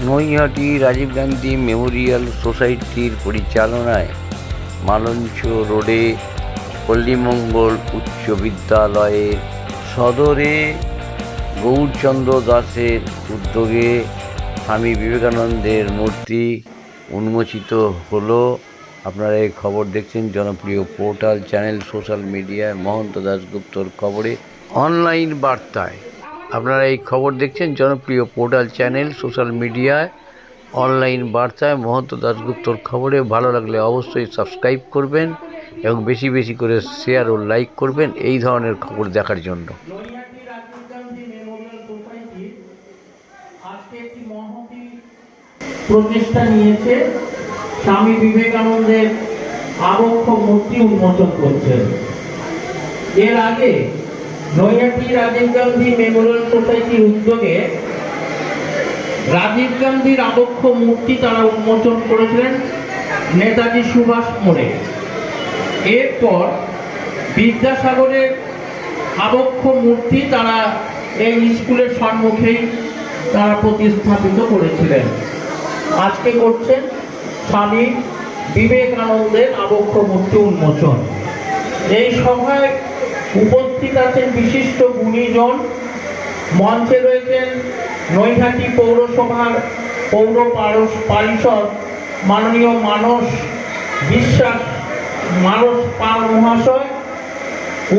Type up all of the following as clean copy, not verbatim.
Naihati Rajib Gandhi Memorial সোসাইটির পরিচালনায় মালঞ্চ রোডে পল্লীমঙ্গল উচ্চ বিদ্যালয়ের সদরে গৌরচন্দ্র দাসের উদ্যোগে স্বামী বিবেকানন্দের মূর্তি উন্মোচিত হলো। আপনারা এই খবর দেখছেন জনপ্রিয় পোর্টাল চ্যানেল সোশ্যাল মিডিয়ায় মহন্ত দাশগুপ্তর খবরে অনলাইন বার্তায়। আপনারা এই খবর দেখছেন জনপ্রিয় পোর্টাল চ্যানেল সোশ্যাল মিডিয়ায় অনলাইন বার্তায় মহন্ত দাশগুপ্তর খবরে। ভালো লাগলে অবশ্যই সাবস্ক্রাইব করবেন এবং বেশি বেশি করে শেয়ার ও লাইক করবেন এই ধরনের খবর দেখার জন্য। নৈহাটি রাজীব গান্ধী মেমোরিয়াল সোসাইটি আজকে একটি মহতী প্রচেষ্টা নিয়েছে, স্বামী বিবেকানন্দের আবক্ষ মূর্তি উন্মোচন করছে। এর আগে নৈহাটি রাজীব গান্ধী মেমোরিয়াল সোসাইটির উদ্যোগে রাজীব গান্ধীর আবক্ষ মূর্তি তারা উন্মোচন করেছিলেন নেতাজি সুভাষ মোড়ে। এরপর বিদ্যাসাগরের আবক্ষ মূর্তি তারা এই স্কুলের সম্মুখেই তারা প্রতিস্থাপিত করেছিলেন। আজকে করছেন স্বামী বিবেকানন্দের আবক্ষ মূর্তি উন্মোচন। এই সভায় উপস্থিত আছেন বিশিষ্ট গুণীজন। মঞ্চে রয়েছেন নৈহাটি পৌরসভার পৌর পারিষদ মাননীয় মানস বিশ্বাস মানস পাল মহাশয়।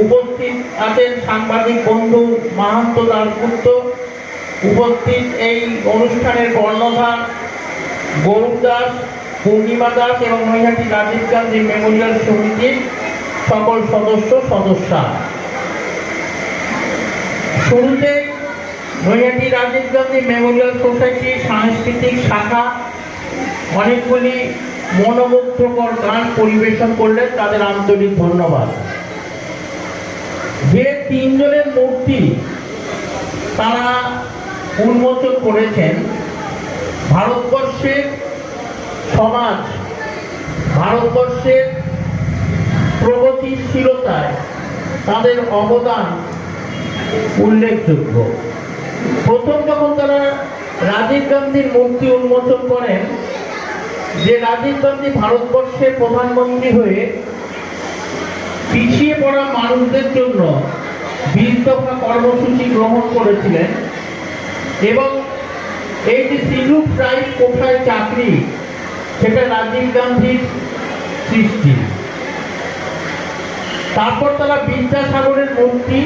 উপস্থিত আছেন সাংবাদিক বন্ধু মহন্ত দাশগুপ্ত। উপস্থিত এই অনুষ্ঠানের কর্ণধার গৌরব দাস, পূর্ণিমা দাস এবং নৈহাটি রাজীব গান্ধী মেমোরিয়াল সমিতির সকল সদস্যা। শুরুতে নৈহাটি রাজীব গান্ধী মেমোরিয়াল সোসাইটির সাংস্কৃতিক শাখা অনেকগুলি মনোমুগ্ধকর গান পরিবেশন করলেন, তাদের আন্তরিক ধন্যবাদ। যে তিনজনের মূর্তি তারা উন্মোচন করেছেন, ভারতবর্ষের সমাজ, ভারতবর্ষের প্রগতিশীলতায় তাদের অবদান উল্লেখযোগ্য। প্রথম যখন তারা রাজীব গান্ধীর মূর্তি উন্মোচন করেন, যে রাজীব গান্ধী ভারতবর্ষের প্রধানমন্ত্রী হয়ে পিছিয়ে পড়া মানুষদের জন্য 20 দফা কর্মসূচি গ্রহণ করেছিলেন এবং এই যে সিলুক প্রাইজ কোঠায় চাকরি, সেটা রাজীব গান্ধীর সৃষ্টি। তারপর তারা বিদ্যাসাগরের মূর্তি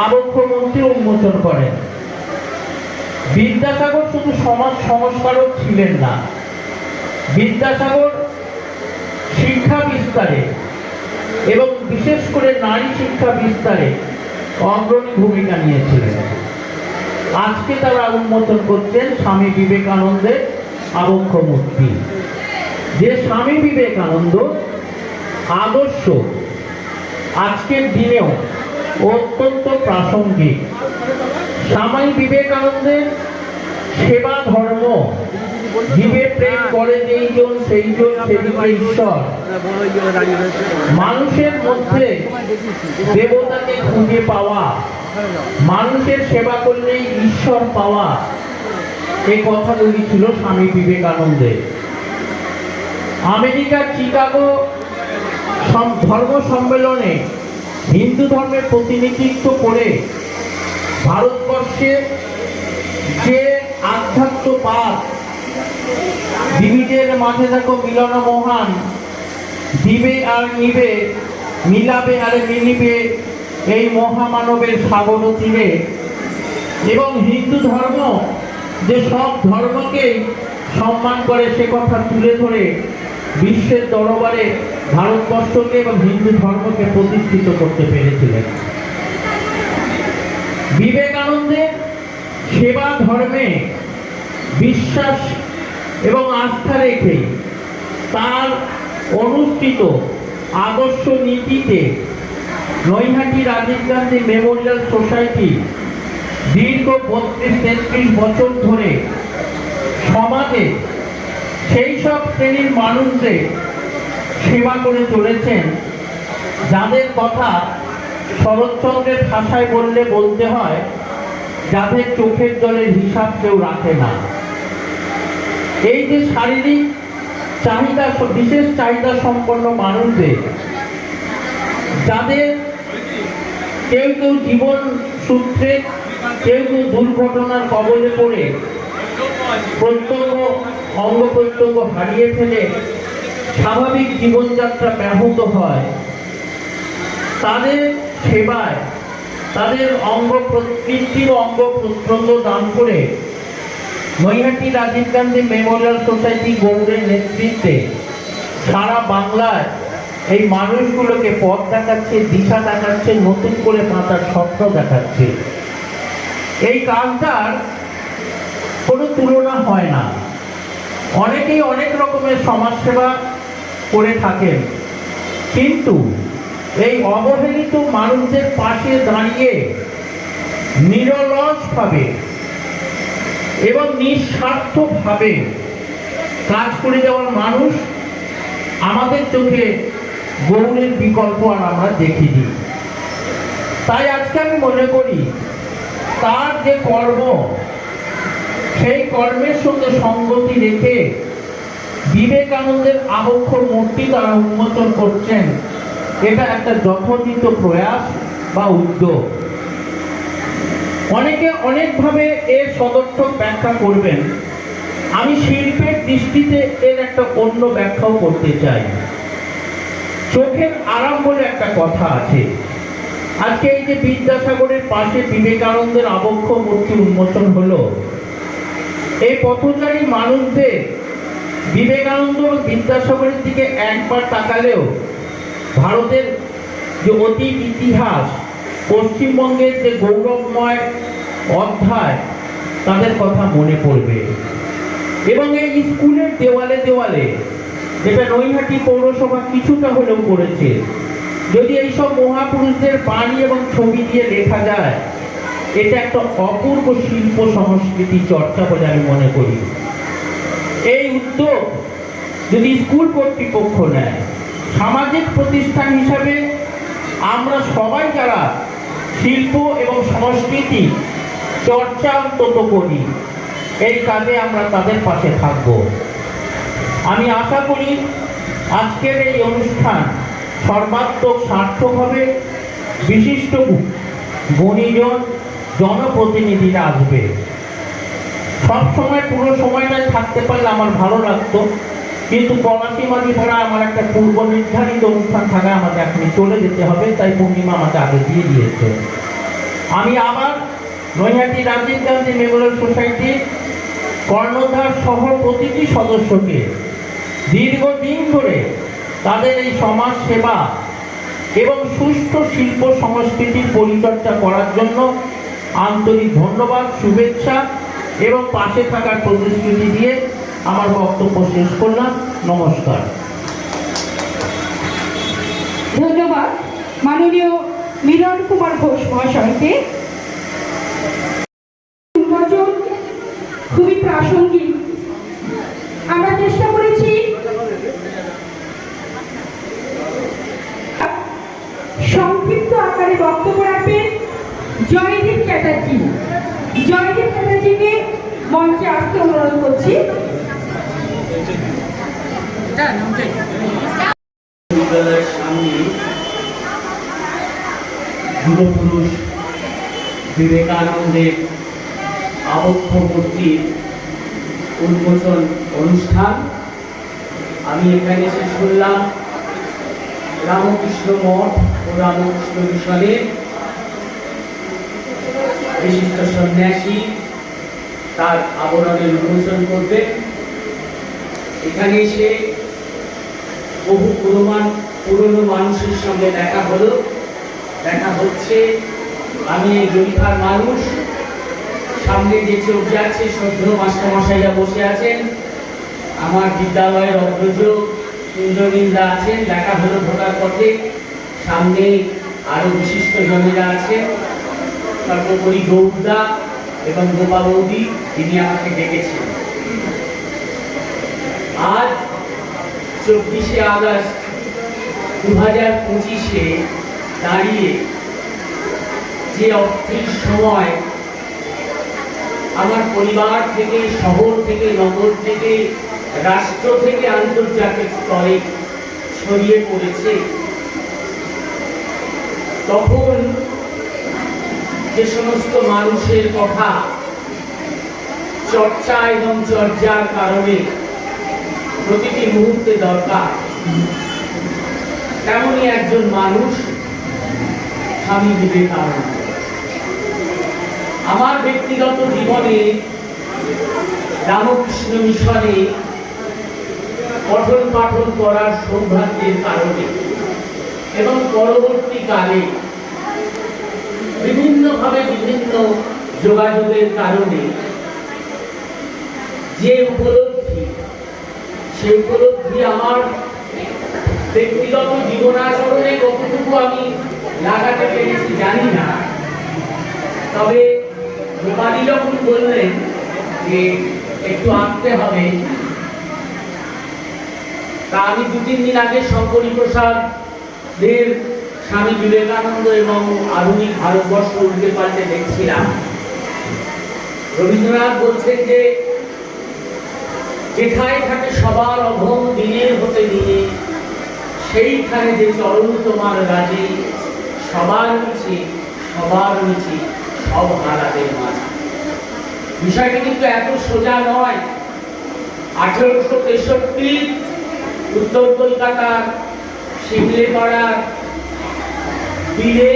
আবক্ষ মূর্তি উন্মোচন করেন। বিদ্যাসাগর শুধু সমাজ সংস্কারক ছিলেন না, বিদ্যাসাগর শিক্ষা বিস্তারে এবং বিশেষ করে নারী শিক্ষা বিস্তারে অগ্রণী ভূমিকা নিয়েছিলেন। আজকে তারা উন্মোচন করছেন স্বামী বিবেকানন্দের আবক্ষ মূর্তি। যে স্বামী বিবেকানন্দ আদর্শ আজকের দিনেও অত্যন্ত প্রাসঙ্গিক। স্বামী বিবেকানন্দের সেবা ধর্ম, জীবে প্রেম করে যেইজন সেইজন সেদিকে ঈশ্বর, মানুষের মধ্যে দেবতাকে খুঁজে পাওয়া, মানুষের সেবা করলেই ঈশ্বর পাওয়া, এই কথাগুলি ছিল স্বামী বিবেকানন্দের। আমেরিকার চিকাগো ধর্ম সম্মেলনে হিন্দু ধর্মের প্রতিনিধিত্ব করে ভারতবর্ষে যে আধ্যাত্মবাদ, দিবিদের মাঝে দেখো মিলন মহান, দিবে আর নিবে, মিলাবে আর মিলিবে, এই মহামানবের সাগর তীরে, এবং হিন্দু ধর্ম যে সব ধর্মকে সম্মান করে সে কথা তুলে ধরে বিশ্বের দরবারে ভারতবর্ষকে এবং হিন্দু ধর্মকে প্রতিষ্ঠিত করতে পেরেছিলেন। বিবেকানন্দের সেবা ধর্মে বিশ্বাস এবং আস্থা রেখে তার অনুষ্ঠিত আদর্শ নীতিতে নৈহাটি রাজীব গান্ধী মেমোরিয়াল সোসাইটি দীর্ঘ 32-33 বছর ধরে সমাজে সেই সব শ্রেণীর মানুষদের সেবা করে চলেছেন, যাদের কথা শরৎচন্দ্রের ভাষায় বলতে হয় যাদের চোখের জলের হিসাব কেউ রাখে না। এই যে শারীরিক চাহিদা, বিশেষ চাহিদা সম্পন্ন মানুষদের, যাদের কেউ কেউ জীবন সূত্রে, কেউ কেউ দুর্ঘটনার কবলে পড়ে প্রত্যঙ্গ অঙ্গ প্রত্যঙ্গ হারিয়ে ফেলে স্বাভাবিক জীবনযাত্রা ব্যাহত হয়, তাদের সেবায়, তাদের কৃত্রিম অঙ্গ প্রত্যঙ্গ দান করে নৈহাটি রাজীব গান্ধী মেমোরিয়াল সোসাইটি গৌড়ের নেতৃত্বে সারা বাংলায় এই মানুষগুলোকে পথ দেখাচ্ছে, দিশা দেখাচ্ছে, নতুন করে বাঁচার স্বপ্ন দেখাচ্ছে। এই কাজটার কোনো তুলনা হয় না। অনেকেই অনেক রকমের সমাজসেবা করে থাকেন, কিন্তু এই অবহেলিত মানুষদের পাশে দাঁড়িয়ে নিরলসভাবে এবং নিঃস্বার্থভাবে কাজ করে যাওয়ার মানুষ আমাদের চোখে গৌড়ের বিকল্প আর আমরা দেখিনি। তাই আজকে আমি মনে করি তার যে কর্ম, সেই কর্মের সঙ্গে সঙ্গতি রেখে বিবেকানন্দের আবক্ষ মূর্তি তারা উন্মোচন করছেন, এটা একটা যথোচিত প্রয়াস বা উদ্যোগ। অনেকে অনেকভাবে এর সদর্থক ব্যাখ্যা করবেন, আমি শিল্পের দৃষ্টিতে এর একটা অন্য ব্যাখ্যাও করতে চাই। চোখের আরাম বলে একটা কথা আছে। আজকে এই যে বিদ্যাসাগরের পাশে বিবেকানন্দের আবক্ষ মূর্তি উন্মোচন হলো, এই পথচারী মানুষদের বিবেকানন্দ ও বিদ্যাসাগরের দিকে একবার তাকালেও ভারতের যে অতীত ইতিহাস, পশ্চিমবঙ্গের যে গৌরবময় অধ্যায়, তাদের কথা মনে পড়বে। এবং এই স্কুলের দেওয়ালে দেওয়ালে, যেটা নৈহাটি পৌরসভা কিছুটা হলেও করেছে, যদি এইসব মহাপুরুষদের বাণী এবং ছবি দিয়ে লেখা যায়, এটা একটা অপূর্ব শিল্প সংস্কৃতি চর্চা বলে আমি মনে করি। এই উদ্যোগ যদি স্কুল কর্তৃপক্ষ নেয়, সামাজিক প্রতিষ্ঠান হিসাবে আমরা সবাই যারা শিল্প এবং সংস্কৃতি চর্চা অন্তত করি, এই কাজে আমরা তাদের পাশে থাকব। আমি আশা করি আজকের এই অনুষ্ঠান সর্বাত্মক সার্থক হবে। বিশিষ্ট গুণীজন জনপ্রতিনিধিরা আসবে। সব সময় পুরো সময়টাই থাকতে পারলে আমার ভালো লাগতো, কিন্তু পলাশী মাঝি ভাড়া আমার একটা পূর্ব নির্ধারিত অনুষ্ঠান থাকায় আমাকে এখনই চলে যেতে হবে, তাই পূর্ণিমা আমাকে আগে দিয়ে দিয়েছে। আমি আবার নৈহাটি রাজীব গান্ধী মেমোরিয়াল সোসাইটি কর্ণধার সহ প্রতিটি সদস্যকে দীর্ঘদিন ধরে তাদের এই সমাজ সেবা এবং সুষ্ঠু শিল্প সংস্কৃতির পরিচর্যা করার জন্য আন্তরিক ধন্যবাদ, শুভেচ্ছা এবং পাশে থাকার প্রতিশ্রুতি দিয়ে আমার বক্তব্য শেষ করলাম। নমস্কার। ধন্যবাদ মাননীয় মিলন কুমার ঘোষ মহাশয়কে। উন্মোচন খুবই প্রাসঙ্গিক। আমরা চেষ্টা করেছি সংক্ষিপ্ত আকারে বক্তব্য রাখবেন জয়দীপ চ্যাটার্জি। জয়দীপ চ্যাটার্জিকে মঞ্চে আসতে অনুরোধ করছি। বিদ্যালয়ের সামনে যুগপুরুষ বিবেকানন্দের আবক্ষ মূর্তির উন্মোচন অনুষ্ঠান। আমি এখানে এসে শুনলাম রামকৃষ্ণ মঠ ও রামকৃষ্ণ মিশনের বিশিষ্ট সন্ন্যাসী তার আবরণের উন্মোচন করবে। এখানে এসে বহু পুরনো মানুষের সঙ্গে দেখা হচ্ছে। আমি এই জমিখার মানুষ। সামনে যে চোখ যাচ্ছে শ্রদ্ধেয় মাস্টারমশাইরা বসে আছেন, আমার বিদ্যালয়ের অগ্রজ ইন্দ্রনীলদা আছেন, দেখা হলো ঢোকার পথে। সামনে আরো বিশিষ্ট জনেরা আছেন, সর্বোপরি গৌরদা এবং গোপা বৌদি, তিনি আমাকে ডেকেছেন। আজ 24শে আগস্ট 2025-এ দাঁড়িয়ে যে অস্থির সময় আমার পরিবার থেকে, শহর থেকে, নগর থেকে, রাষ্ট্র থেকে আন্তর্জাতিক স্তরে ছড়িয়ে পড়েছে, তখন যে সমস্ত মানুষের কথা চর্চা এবং চর্চার কারণে প্রতিটি মুহূর্তে দরকার, তেমনই একজন মানুষ স্বামী বিবেকানন্দ। আমার ব্যক্তিগত জীবনে রামকৃষ্ণ মিশনে পঠন পাঠন করার সৌভাগ্যের কারণে এবং পরবর্তীকালে বিভিন্নভাবে বিভিন্ন যোগাযোগের কারণে যে উপলব্ধি, সেই উপলব্ধি আমার ব্যক্তিগত জীবনাচরণে কতটুকু আমি লাগাতে পেরেছি জানি না। তবে রূপালী যখন বললেন যে একটু আসতে হবে, তা আমি 2-3 দিন আগে শঙ্করী প্রসাদের স্বামী বিবেকানন্দ এবং আধুনিক ভারতবর্ষ উল্টে পাল্টে দেখছিলাম। রবীন্দ্রনাথ বলছেন যে যেথায় থাকে সবার অভম দিনের হতে দিনে, সেইখানে যে চরণ তোমার রাজে, সবার নিচে সবার নিচে সব হারাদের মাঝে। বিষয়টা কিন্তু এত সোজা নয়। 1863 উত্তর কলকাতার শিমলেপাড়ার বীরে,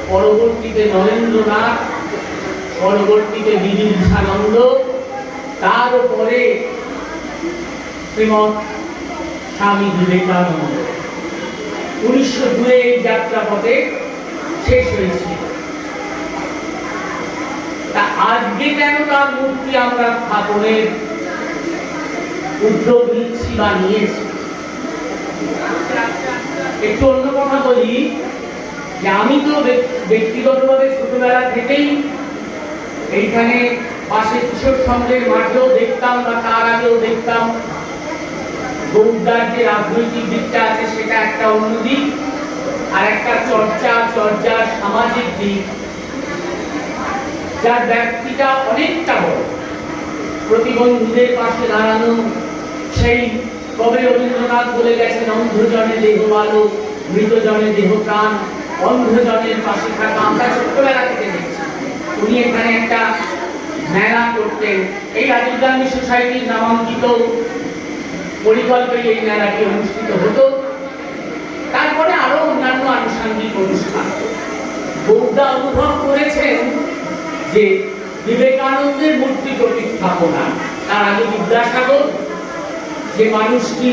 পরবর্তীতে নরেন্দ্রনাথ, পরবর্তীতে বিবিধানন্দ, তার উপরে শ্রীমৎ স্বামী বিবেকানন্দ 1902 এই যাত্রাপথে শেষ হয়েছিল। তা আজকে কেন তার মূর্তি আমরা স্থাপনের উদ্যোগ নিচ্ছি বা নিয়েছি? একটু অন্য কথা বলি যে আমি তো ব্যক্তিগতভাবে ছোটবেলা থেকেই এইখানে পাশে কিশোর সংঘের মাঠেও দেখতাম বা তার আগেও দেখতাম। গৌড়দার যে রাজনৈতিক দিকটা আছে সেটা একটা অন্য দিক, আর একটা চর্চার সামাজিক দিক, যার ব্যক্তিটা অনেকটা বড়। প্রতিবন্ধীদের পাশে দাঁড়ানো, সেই কবে রবীন্দ্রনাথ বলে গেছেন অন্ধজনে দেহ ভালো, মৃতজনে দেহ প্রাণ, অন্ধজনের পাশে থাকা আমরা ছোটবেলা থেকে দেখছি। উনি এখানে একটা মেলা করতেন, এই রাজীব গান্ধী সোসাইটির নামাঙ্কিত পরিকল্পনায় এই মেলাটি অনুষ্ঠিত হতো। তারপরে আরো অন্যান্য আনুষঙ্গিক অনুষ্ঠান। বৌদ্ধা অনুভব করেছেন যে বিবেকানন্দের মূর্তি প্রতিস্থাপনা, তার আগে বিদ্যাসাগর, যে মানুষটি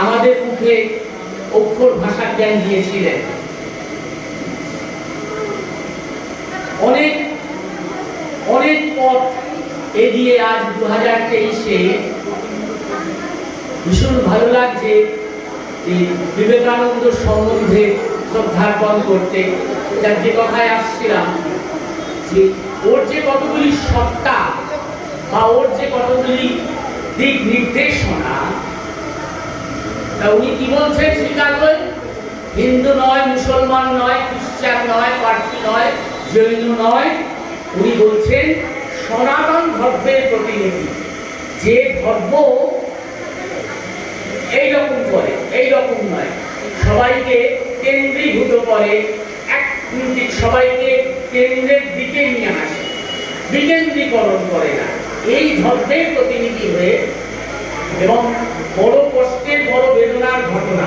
আমাদের মুখে অক্ষর ভাষা জ্ঞান দিয়েছিলেন, অনেক অনেক পথ এগিয়ে আজ 2023-এ ভীষণ ভালো লাগছে যে বিবেকানন্দ সম্বন্ধে শ্রদ্ধার্পণ করতে। যার যে কথায় আসছিলাম যে ওর যে কতগুলি সত্তা বা ওর যে কতগুলি দিক নির্দেশনা, তা উনি কি বলছেন স্বীকার করে? হিন্দু নয়, মুসলমান নয়, খ্রিস্টান নয়, পার্সি নয়, জৈন নয়, উনি বলছেন সনাতন ধর্মের প্রতিনিধি। যে ধর্ম এইরকম করে, এইরকম নয়, সবাইকে কেন্দ্রীভূত করে, সবাইকে কেন্দ্রের দিকে নিয়ে আসে, বিকেন্দ্রীকরণ করে না, এই ধর্মের প্রতিনিধি হয়ে এবং বড় কষ্টের, বড় বেদনার ঘটনা,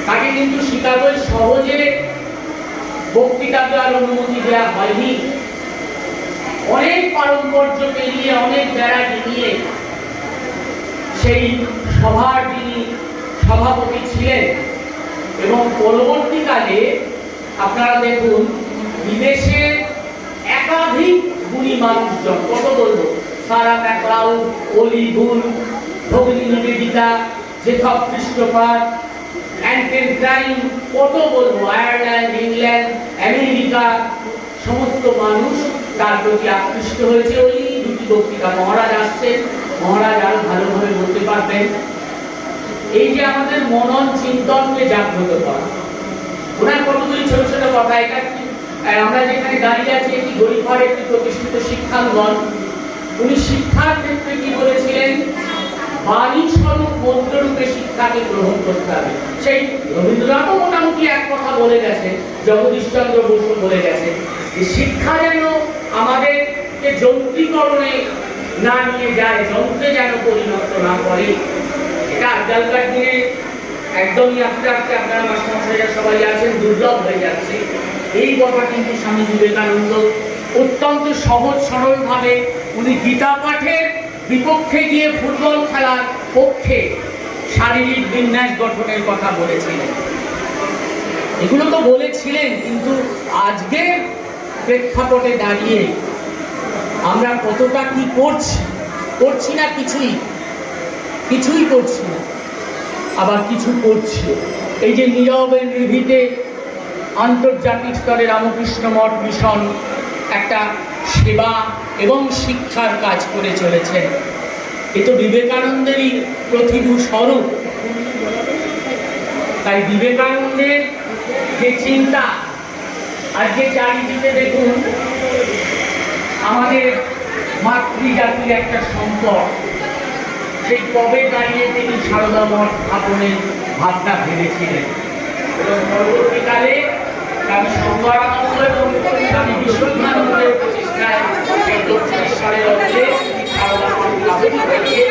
তাকে কিন্তু শিকাগোয় সহজে বক্তৃতা দেওয়ার অনুমতি দেওয়া হয়নি। অনেক পারম্পর্য পেরিয়ে, অনেক বেড়া ডিঙিয়ে সেই সভার যিনি সভাপতি ছিলেন এবং পরবর্তীকালে আপনারা দেখুন বিদেশে একাধিক গুণী মানুষজন, কত বলবো, সারা ম্যাকলাউড, অলি বুল, ভগিনী নিবেদিতা, জেকব ক্রিস্টোফার, অ্যান্টেন ক্রাইম, কত বলবো, আয়ারল্যান্ড, ইংল্যান্ড, আমেরিকা, সমস্ত মানুষ তার প্রতি আকৃষ্ট হয়েছে ওই দুটি বক্তৃতা। মহারাজ আসছেন, মহারাজ আরো ভালোভাবে বলতে পারবেন। এই যে আমাদের মনন চিন্তনকে জাগ্রত করা, ওনার কতগুলি ছোট ছোট কথা, এটা আর আমরা যেখানে দাঁড়িয়ে আছি এটি গরিবহাট একটি প্রতিষ্ঠিত শিক্ষাঙ্গন। উনি শিক্ষার ক্ষেত্রে কি বলেছিলেন? বাণী স্বরূপ মন্ত্ররূপে শিক্ষাকে গ্রহণ করতে হবে। সেই রবীন্দ্রনাথও মোটামুটি এক কথা বলে গেছে, জগদীশচন্দ্র বসু বলে গেছে যে শিক্ষা যেন আমাদেরকে যন্ত্রীকরণে না নিয়ে যায়, যন্ত্রে যেন পরিণত না করে। এটা আজকালকার দিনে একদমই আস্তে আস্তে আপনারা মাস্টারমশাইরা সবাই আছেন দুর্লভ হয়ে যাচ্ছে। এই কথা কিন্তু স্বামী বিবেকানন্দ অত্যন্ত সহজ সরলভাবে উনি গীতা পাঠের বিপক্ষে গিয়ে ফুটবল খেলার পক্ষে শারীরিক বিন্যাস গঠনের কথা বলেছিলেন। এগুলো তো বলেছিলেন, কিন্তু আজকের প্রেক্ষাপটে দাঁড়িয়ে আমরা কতটা কি করছি না, কিছুই করছি না, আবার কিছু করছি। এই যে নীরবে নির্ভীতে আন্তর্জাতিক স্তরে রামকৃষ্ণ মঠ মিশন একটা সেবা এবং শিক্ষার কাজ করে চলেছেন, এ তো বিবেকানন্দেরই প্রতিভূ স্বরূপ। তাই বিবেকানন্দের যে চিন্তা, আজকে চারিদিকে দেখুন আমাদের মাতৃজাতির একটা সম্পদ, সেই কবে দাঁড়িয়ে তিনি সারদা মঠ স্থাপনের ভাবনা ভেবেছিলেন এবং পরবর্তীকালে আমি সংগরানন্দ এবং আমি বিশ্বনাথের প্রতিষ্ঠায় সেই দক্ষিণেশ্বরের মধ্যে সারদা মঠ স্থাপন হয়েছে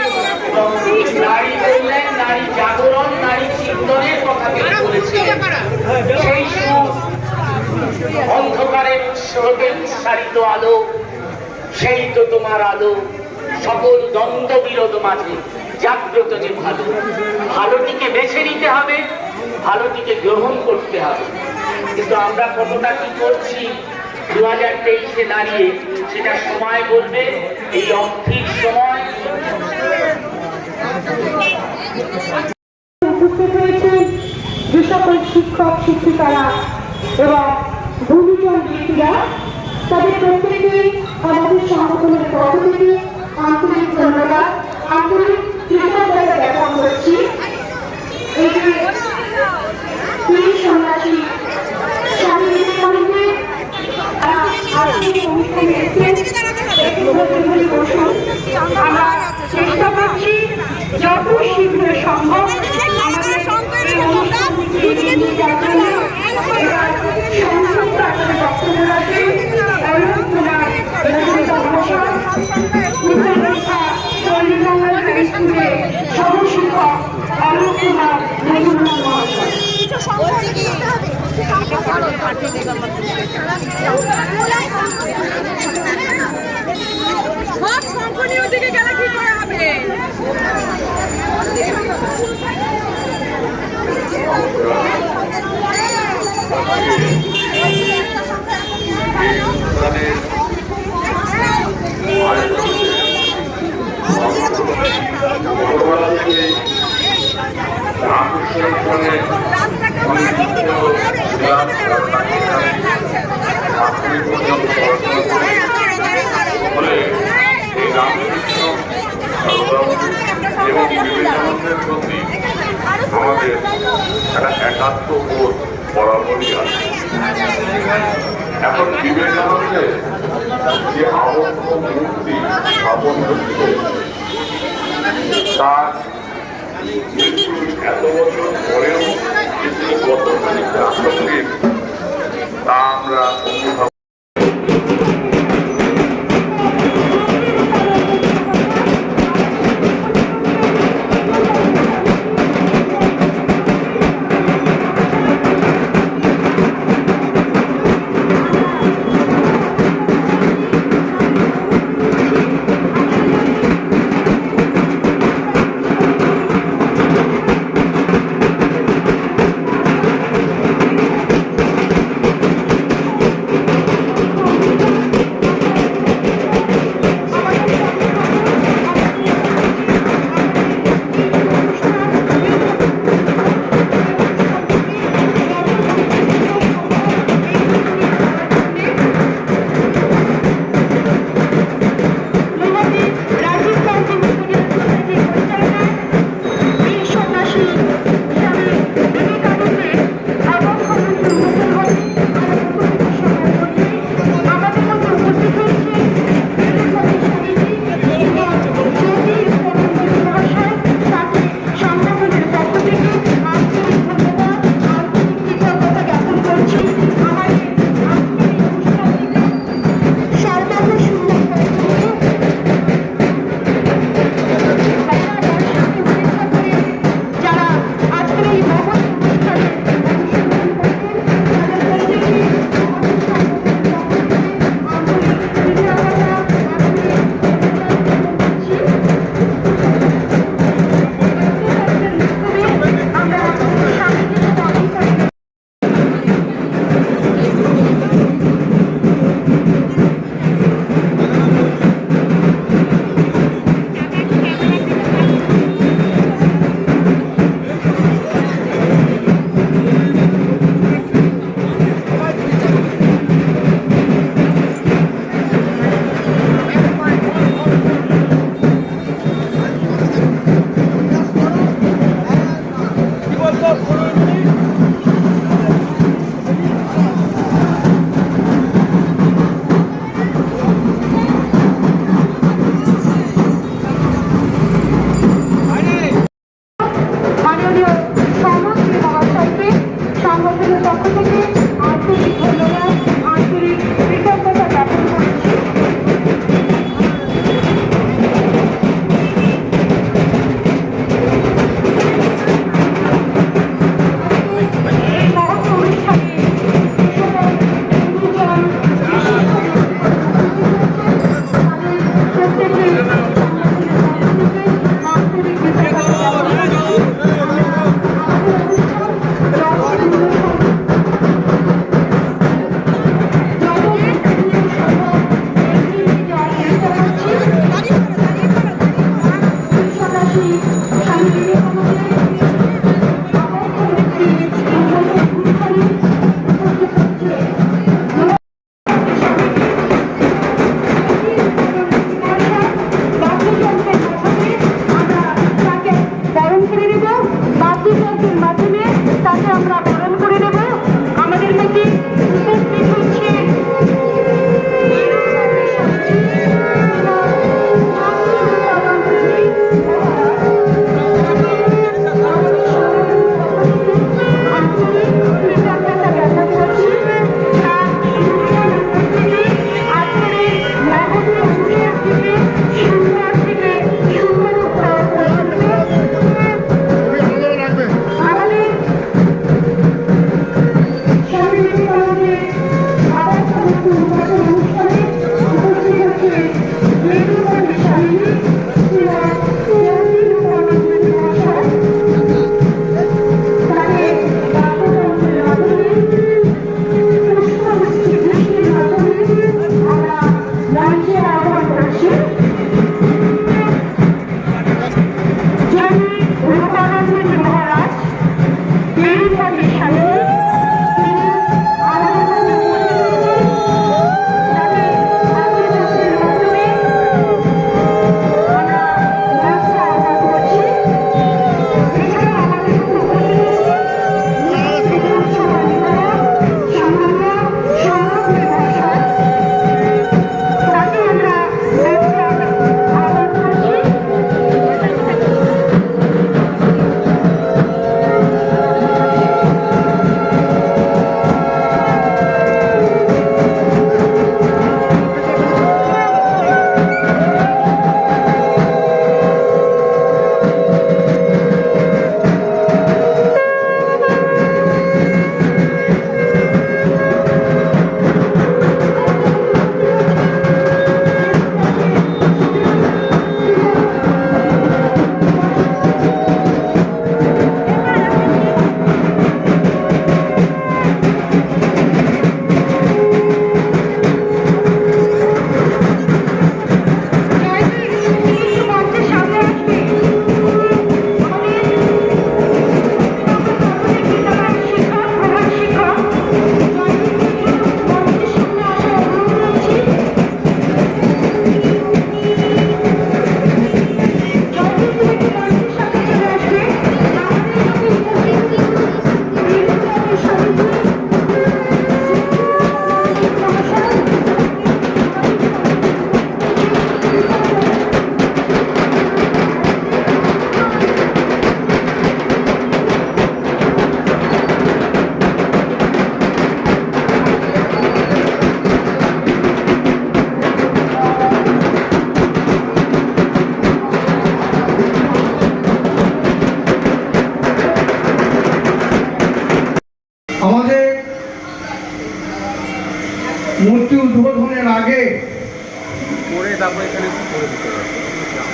এবং নারী কল্যাণ, নারী জাগরণ, নারী চিন্তনের কথা তিনি বলেছিলেন। সেই অন্ধকারের উৎস হতে উৎসারিত আলো, সেই তো তোমার আলো, সকল দ্বন্দ্ব বিরোধ মাঝে জাগ্রত যে ভালোটিকে বেছে নিতে হবে, ভালোটিকে গ্রহণ করতে হবে। কিন্তু আমরা কতটা কি করছি 2023-এ দাঁড়িয়ে, সেটা সময় বলবে। এই অস্থির সময় উপস্থিত হয়েছেন যে সকল শিক্ষক শিক্ষিকারা এবং গুরুজন ব্যক্তিরা, তাদের প্রত্যেকে আমাদের সংগঠনের পক্ষ থেকে আন্তরিক ধন্যবাদ, আন্তরিক কৃতজ্ঞতা জ্ঞাপন করছি। এই যে তিনি সন্ন্যাসী স্বামী বিবেকানন্দের আজকের অনুষ্ঠানে এসেছেন, আমরা চেষ্টা করছি যত শীঘ্র সম্ভব আমাদের এই অনুষ্ঠানটিকে এগিয়ে যাওয়ার জন্য। সংক্ষিপ্ত আকারে বক্তব্য রাখবেন অরুণ কুমার মহাশয়, উত্তররেখা পল্লীমঙ্গল হাই স্কুলের সহশিক্ষক অরুণ কুমার মহাশয়। সব সম্পূর্ণ দিকে গেলে কি করে হবে? এবং বিবেকানন্দের প্রতি আমাদের একটা একাত্ম বোধ বরাবরই আছে। এখন বিবেকানন্দের যে আবদ্ধ মূর্তি স্থাপন হচ্ছে, তার এত বছর পরেও যে কতখানি প্রাসঙ্গিক তা আমরা অনুভব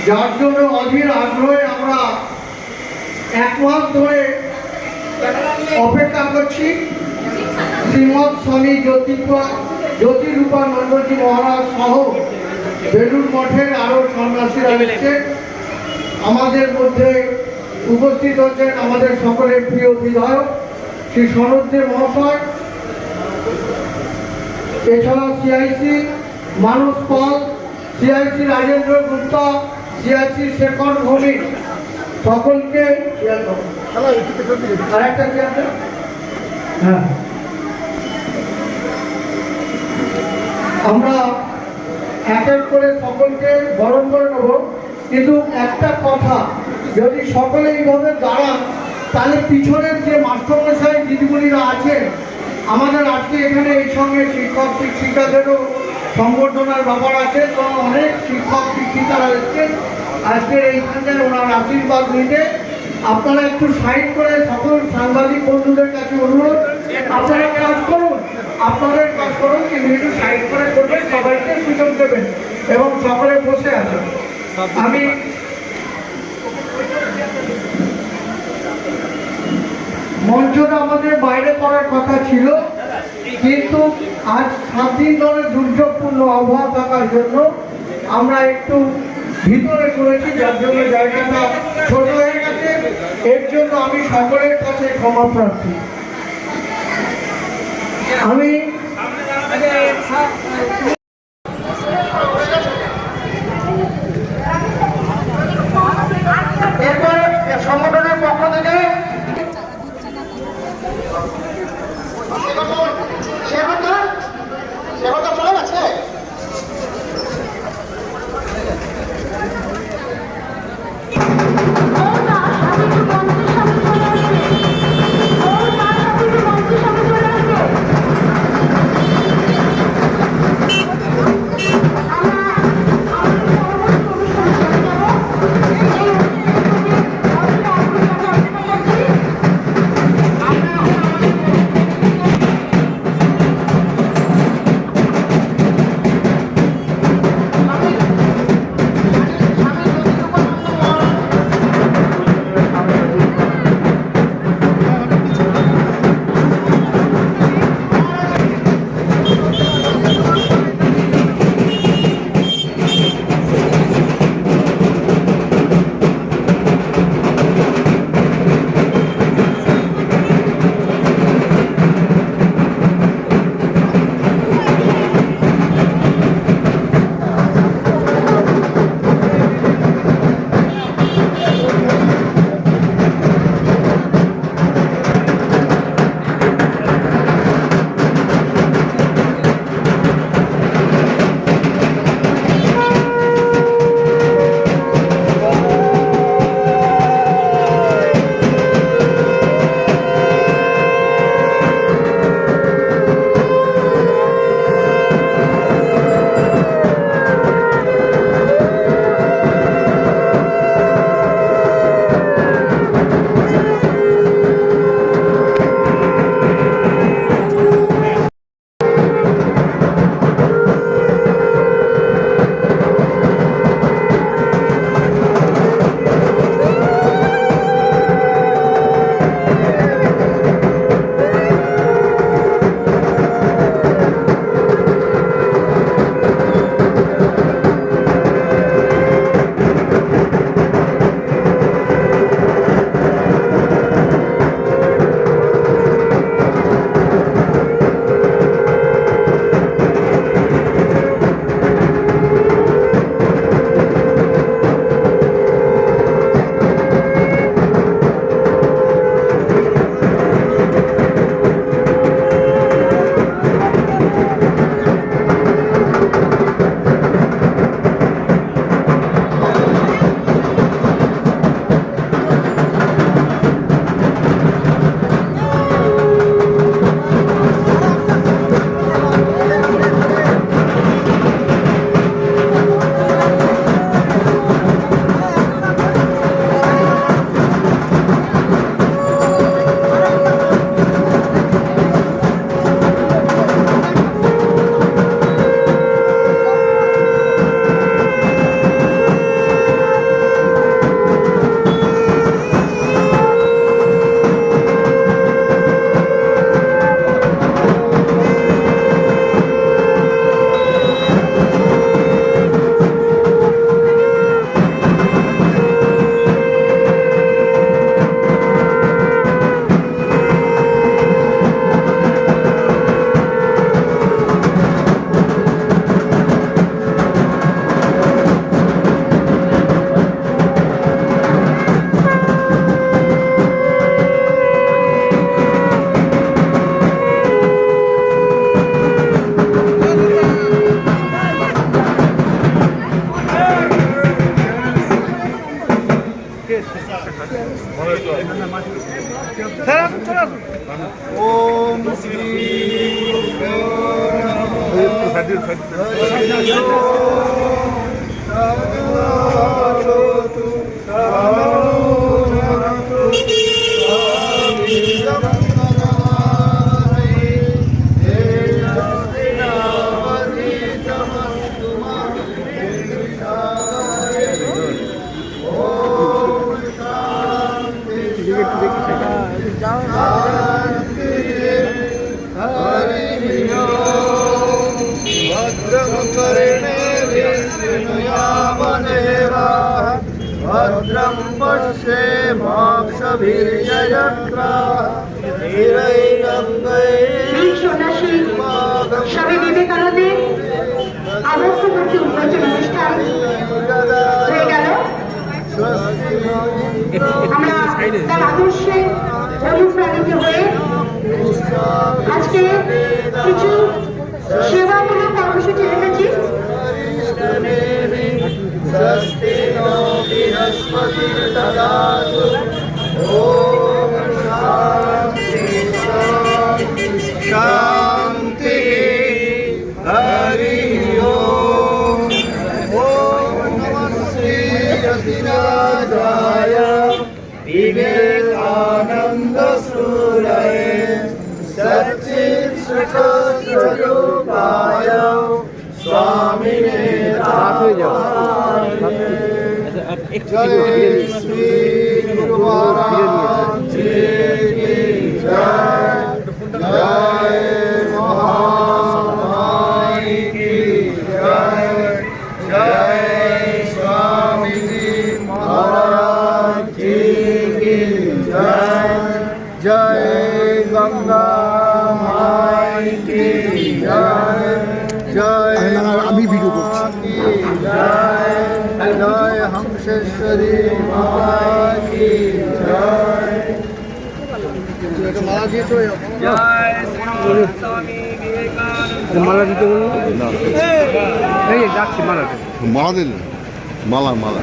যার জন্য অধীর আগ্রহে আমরা 1 মাস ধরে অপেক্ষা করছি। শ্রীমৎ স্বামী জ্যোতিরূপানন্দজি মহারাজ সহ বেলুড় মঠের আরো সন্ন্যাসীরা এসেছে। আমাদের মধ্যে উপস্থিত হচ্ছেন আমাদের সকলের প্রিয় বিধায়ক শ্রী সনদদেব মহাশয়, এছাড়া সিআইসি মানস পাল, সিআইসি রাজেন্দ্র গুপ্তা, সিআইসি শেখর ভৌমিক, সকলকে আরেকটা কি আছে? হ্যাঁ, আমরা এক এক করে সকলকে বরণ করে নেব, কিন্তু একটা কথা, যদি সকলে এইভাবে দাঁড়ান তাহলে পিছনের যে মাস্টারমশাই দিদিমণিরা আছেন আমাদের আজকে এখানে এই সঙ্গে শিক্ষক শিক্ষিকাদেরও সংবর্ধনার ব্যাপার আছে, তো অনেক শিক্ষক শিক্ষিকারা এসছেন আজকের এইখানটায় ওনার আশীর্বাদ নিতে। আপনারা একটু সাইড করে সকল সাংবাদিক বন্ধুদের কাছে অনুরোধ, আপনারা কাজ করুন, আপনাদের কাজ করুন, কিন্তু একটু সাইড করে করবেন, সবাইকে সুযোগ দেবেন এবং সকলে বসে আছেন। আমি মঞ্চটা আমাদের বাইরে করার কথা ছিল, কিন্তু আজ 7 দিন ধরে দুর্যোগপূর্ণ আবহাওয়া থাকার জন্য আমরা একটু ভিতরে করেছি, যার জন্য জায়গাটা ছোট হয়ে গেছে। এর জন্য আমি সকলের কাছে ক্ষমা প্রার্থী। আমি এরপরে সংগঠনের পক্ষ থেকে চলে গেছে। ओम श्री भद्रं বীর সন্ন্যাসী স্বামী বিবেকানন্দের আদর্শমূর্তি উন্মোচন অনুষ্ঠান হয়ে গেল। আমরা তার আদর্শে অনুপ্রাণিত হয়ে আজকে কিছু সেবামূলক কর্মসূচি রেখেছি। शांति हरि ओम नमः श्री यतिराजाय विवेकानंद सूरये सच्चित् सुख स्वरूपाय स्वामिने जय श्री गुरु महाराज की जय जय महामाई की जय जय स्वामी जी महाराज जी की जय जय गंगा माई की जय जय अभी वीडियो की जय जय हंसेश्वरी माता की जय माला दिए মালা দিতে বলুন। এই যাচ্ছি মালা माला दिल माला माला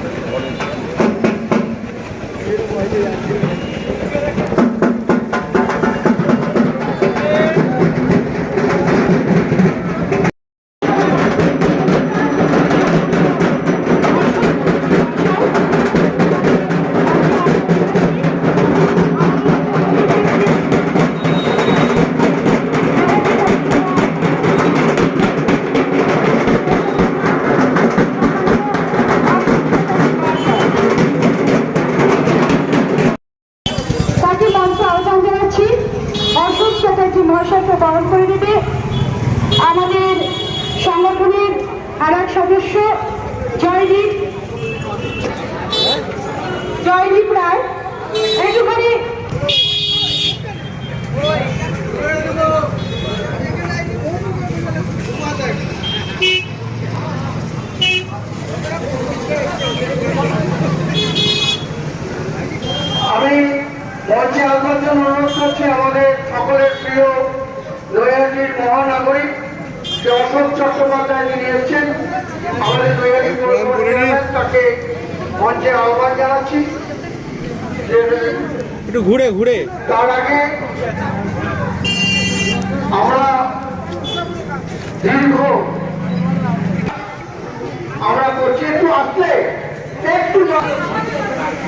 মহাশয়কে বরণ করে দেবে আমাদের সংগঠনের আর এক সদস্য জয়দীপ রায়। একটুখানি আমি মঞ্চে আসার জন্য অনুরোধ করছি আমাদের সকলের প্রিয় নৈহাটির মহানাগরিক শ্রী অশোক চট্টোপাধ্যায় যিনি এসেছেন আমাদের নৈহাটি তাকে মঞ্চে আহ্বান জানাচ্ছি। একটু ঘুরে ঘুরে তার আগে আমরা দীর্ঘ আমরা করছি একটু আসলে একটু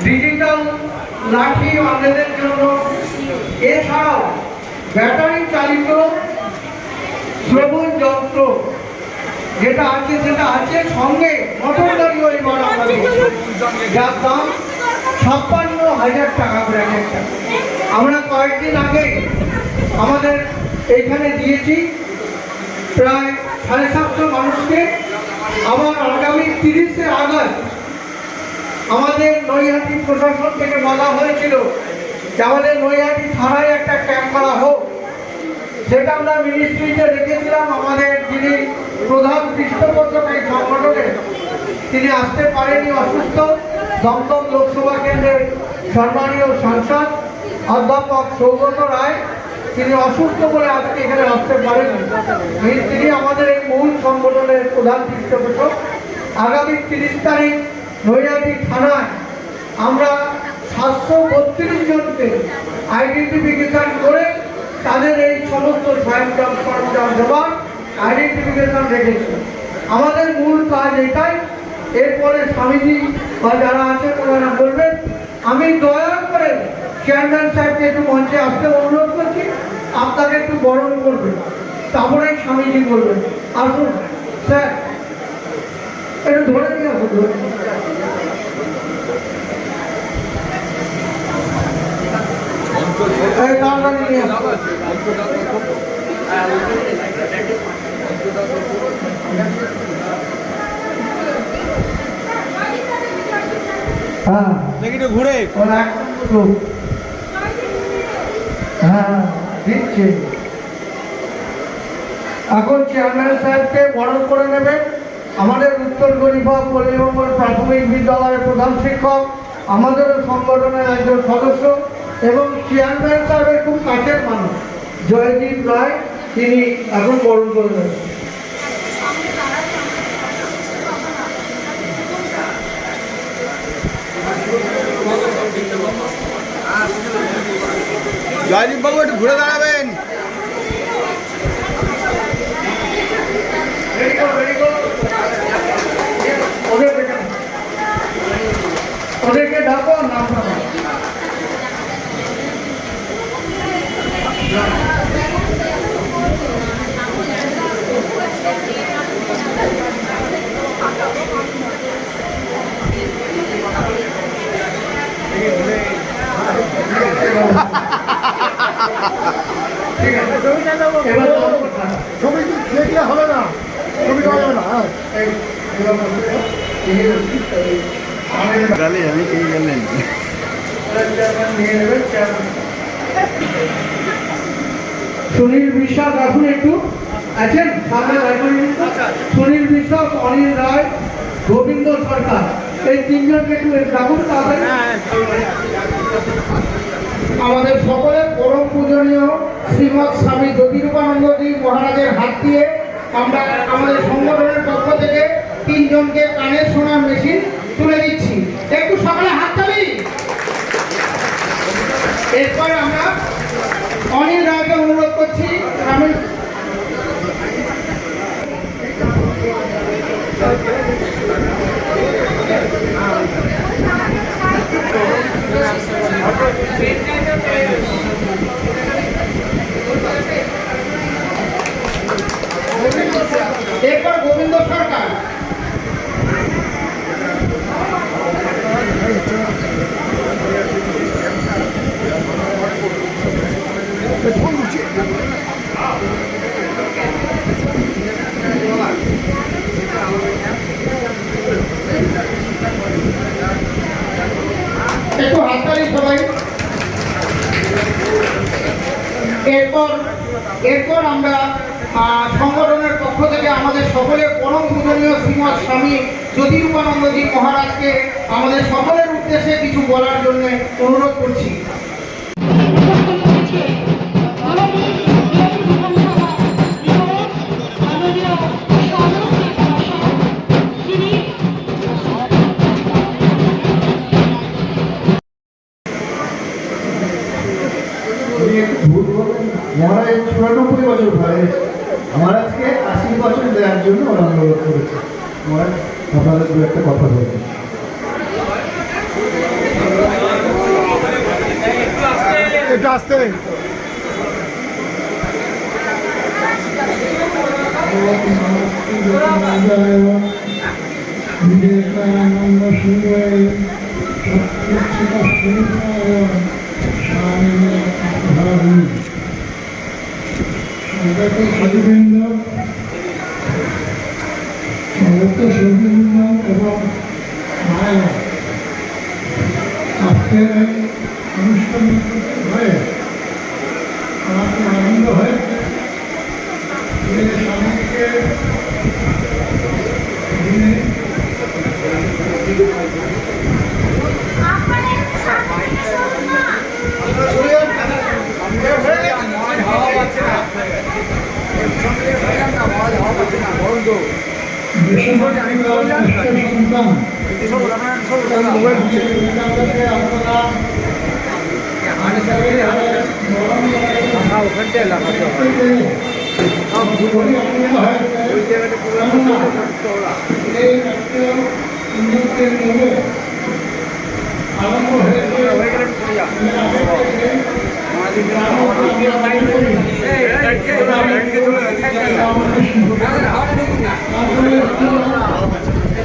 ডিজিটাল লাঠি আমাদের জন্য, এছাড়াও ব্যাটারি চালিত শ্রবণ যন্ত্র যেটা আছে সেটা আছে, সঙ্গে মোটর গাড়িও এবার আমরা দিচ্ছি, যার দাম 56,000 টাকা করে একটা। আমরা কয়েকদিন আগে আমাদের এইখানে দিয়েছি প্রায় 750 মানুষকে। আবার আগামী 30শে আগস্ট আমাদের নৈহাটি প্রশাসন থেকে বলা হয়েছিল যে আমাদের নৈহাটি থানায় একটা ক্যাম্প করা হোক, সেটা আমরা মিনিস্ট্রিতে রেখেছিলাম। আমাদের যিনি প্রধান পৃষ্ঠপোষক এই সংগঠনের তিনি আসতে পারেনি, অসুস্থ। দমদম লোকসভা কেন্দ্রের সম্মানীয় সাংসদ অধ্যাপক সৌগত রায় তিনি অসুস্থ বলে আজকে এখানে আসতে পারেননি। তিনি আমাদের এই মূল সংগঠনের প্রধান পৃষ্ঠপোষক। আগামী 30 তারিখ নৈহাটি থানায় আমরা 732 জনকে আইডেন্টিফিকেশন করে তাদের এই সমস্ত সরঞ্জাম জমা আইডেন্টিফিকেশন রেখেছে। আমাদের মূল কাজ এটাই। এরপরে স্বামীজি বা যারা আছেন ওনারা বলবেন। আমি দয়া করে চেয়ারম্যান সাহেবকে একটু মঞ্চে আসতে অনুরোধ করছি, আপনাকে একটু বরণ করবেন, তারপরে স্বামীজি বলবেন। আসুন স্যার, একটু ধরে নিয়ে আসুন, ধরে নিয়ে আসুন। এই তাড়াতাড়ি নিয়ে আসুন। হ্যাঁ দেখি একটু ঘুরে ওরা একদম হ্যাঁ দিচ্ছে। এখন চেয়ারম্যান সাহেবকে বরণ করে নেবে আমাদের উত্তর গরিবা পল্লীমঙ্গল প্রাথমিক বিদ্যালয়ের প্রধান শিক্ষক, আমাদেরও সংগঠনের একজন সদস্য এবং চেয়ারম্যান সাহেবের খুব কাছের মানুষ জয়দীপ রায়, তিনি এখন বরণ করে নেবেন। জয়দীপ বাবু একটু ঘুরে দাঁড়াবেন। ওদেরকে ডাকো, নাম ঠিক আছে, এবার ছবি দেখলে হবে না, ছবি দেওয়া যাবে না। আমি কে গেলেন সুনীল বিশ্বাস আসুন একটু, আছেন সামনে সুনীল বিশ্বাস, অনিল রায়, গোবিন্দ সরকার, এই তিনজনকে একটু ডাকুন তাড়াতাড়ি। আমাদের সকলের পরম পূজনীয় শ্রীমৎ স্বামী জ্যোতিরূপানন্দজি মহারাজের হাত দিয়ে আমরা আমাদের সংগঠনের পক্ষ থেকে 3 জনকে কানের শোনার মেশিন তুলে দিচ্ছি। একটু সকালে হাত তালি। এরপরে আমরা অনিল রায়কে অনুরোধ করছি আমি এরপর গোবিন্দ সরকার, একটু হাততালি সবাই। এরপর আমরা সংগঠনের পক্ষ থেকে আমাদের সকলের পরম পূজনীয় শ্রীমৎ স্বামী জ্যোতিরূপানন্দজি মহারাজকে আমাদের সকলের উদ্দেশ্যে কিছু বলার জন্য অনুরোধ করছি। মহারাজ 94 বছর বয়স, মহারাজকে 80 বছর দেওয়ার জন্য ওরা অনুরোধ করেছে। মহারাজ আপনাদের দু একটা কথা বলবেন। একটু আসতে বিবেকানন্দ সুন্দর সচিবৃন্দ, সমস্ত সচিবৃন্দ এবং মায়েরা আজকের এই অনুষ্ঠান হয়ে আমার খুব আনন্দ হয়েছে। স্বামীকে বেসরকারি সন্তান মোবাইল দিচ্ছে নেতাদেরকে আপনারা ওখানটায় লাগাতে হবে ওই জায়গাটা এই রাষ্ট্রীয় উন্নতির মূলে আরম্ভ হয়েছে হয়ে গেলে চলে যা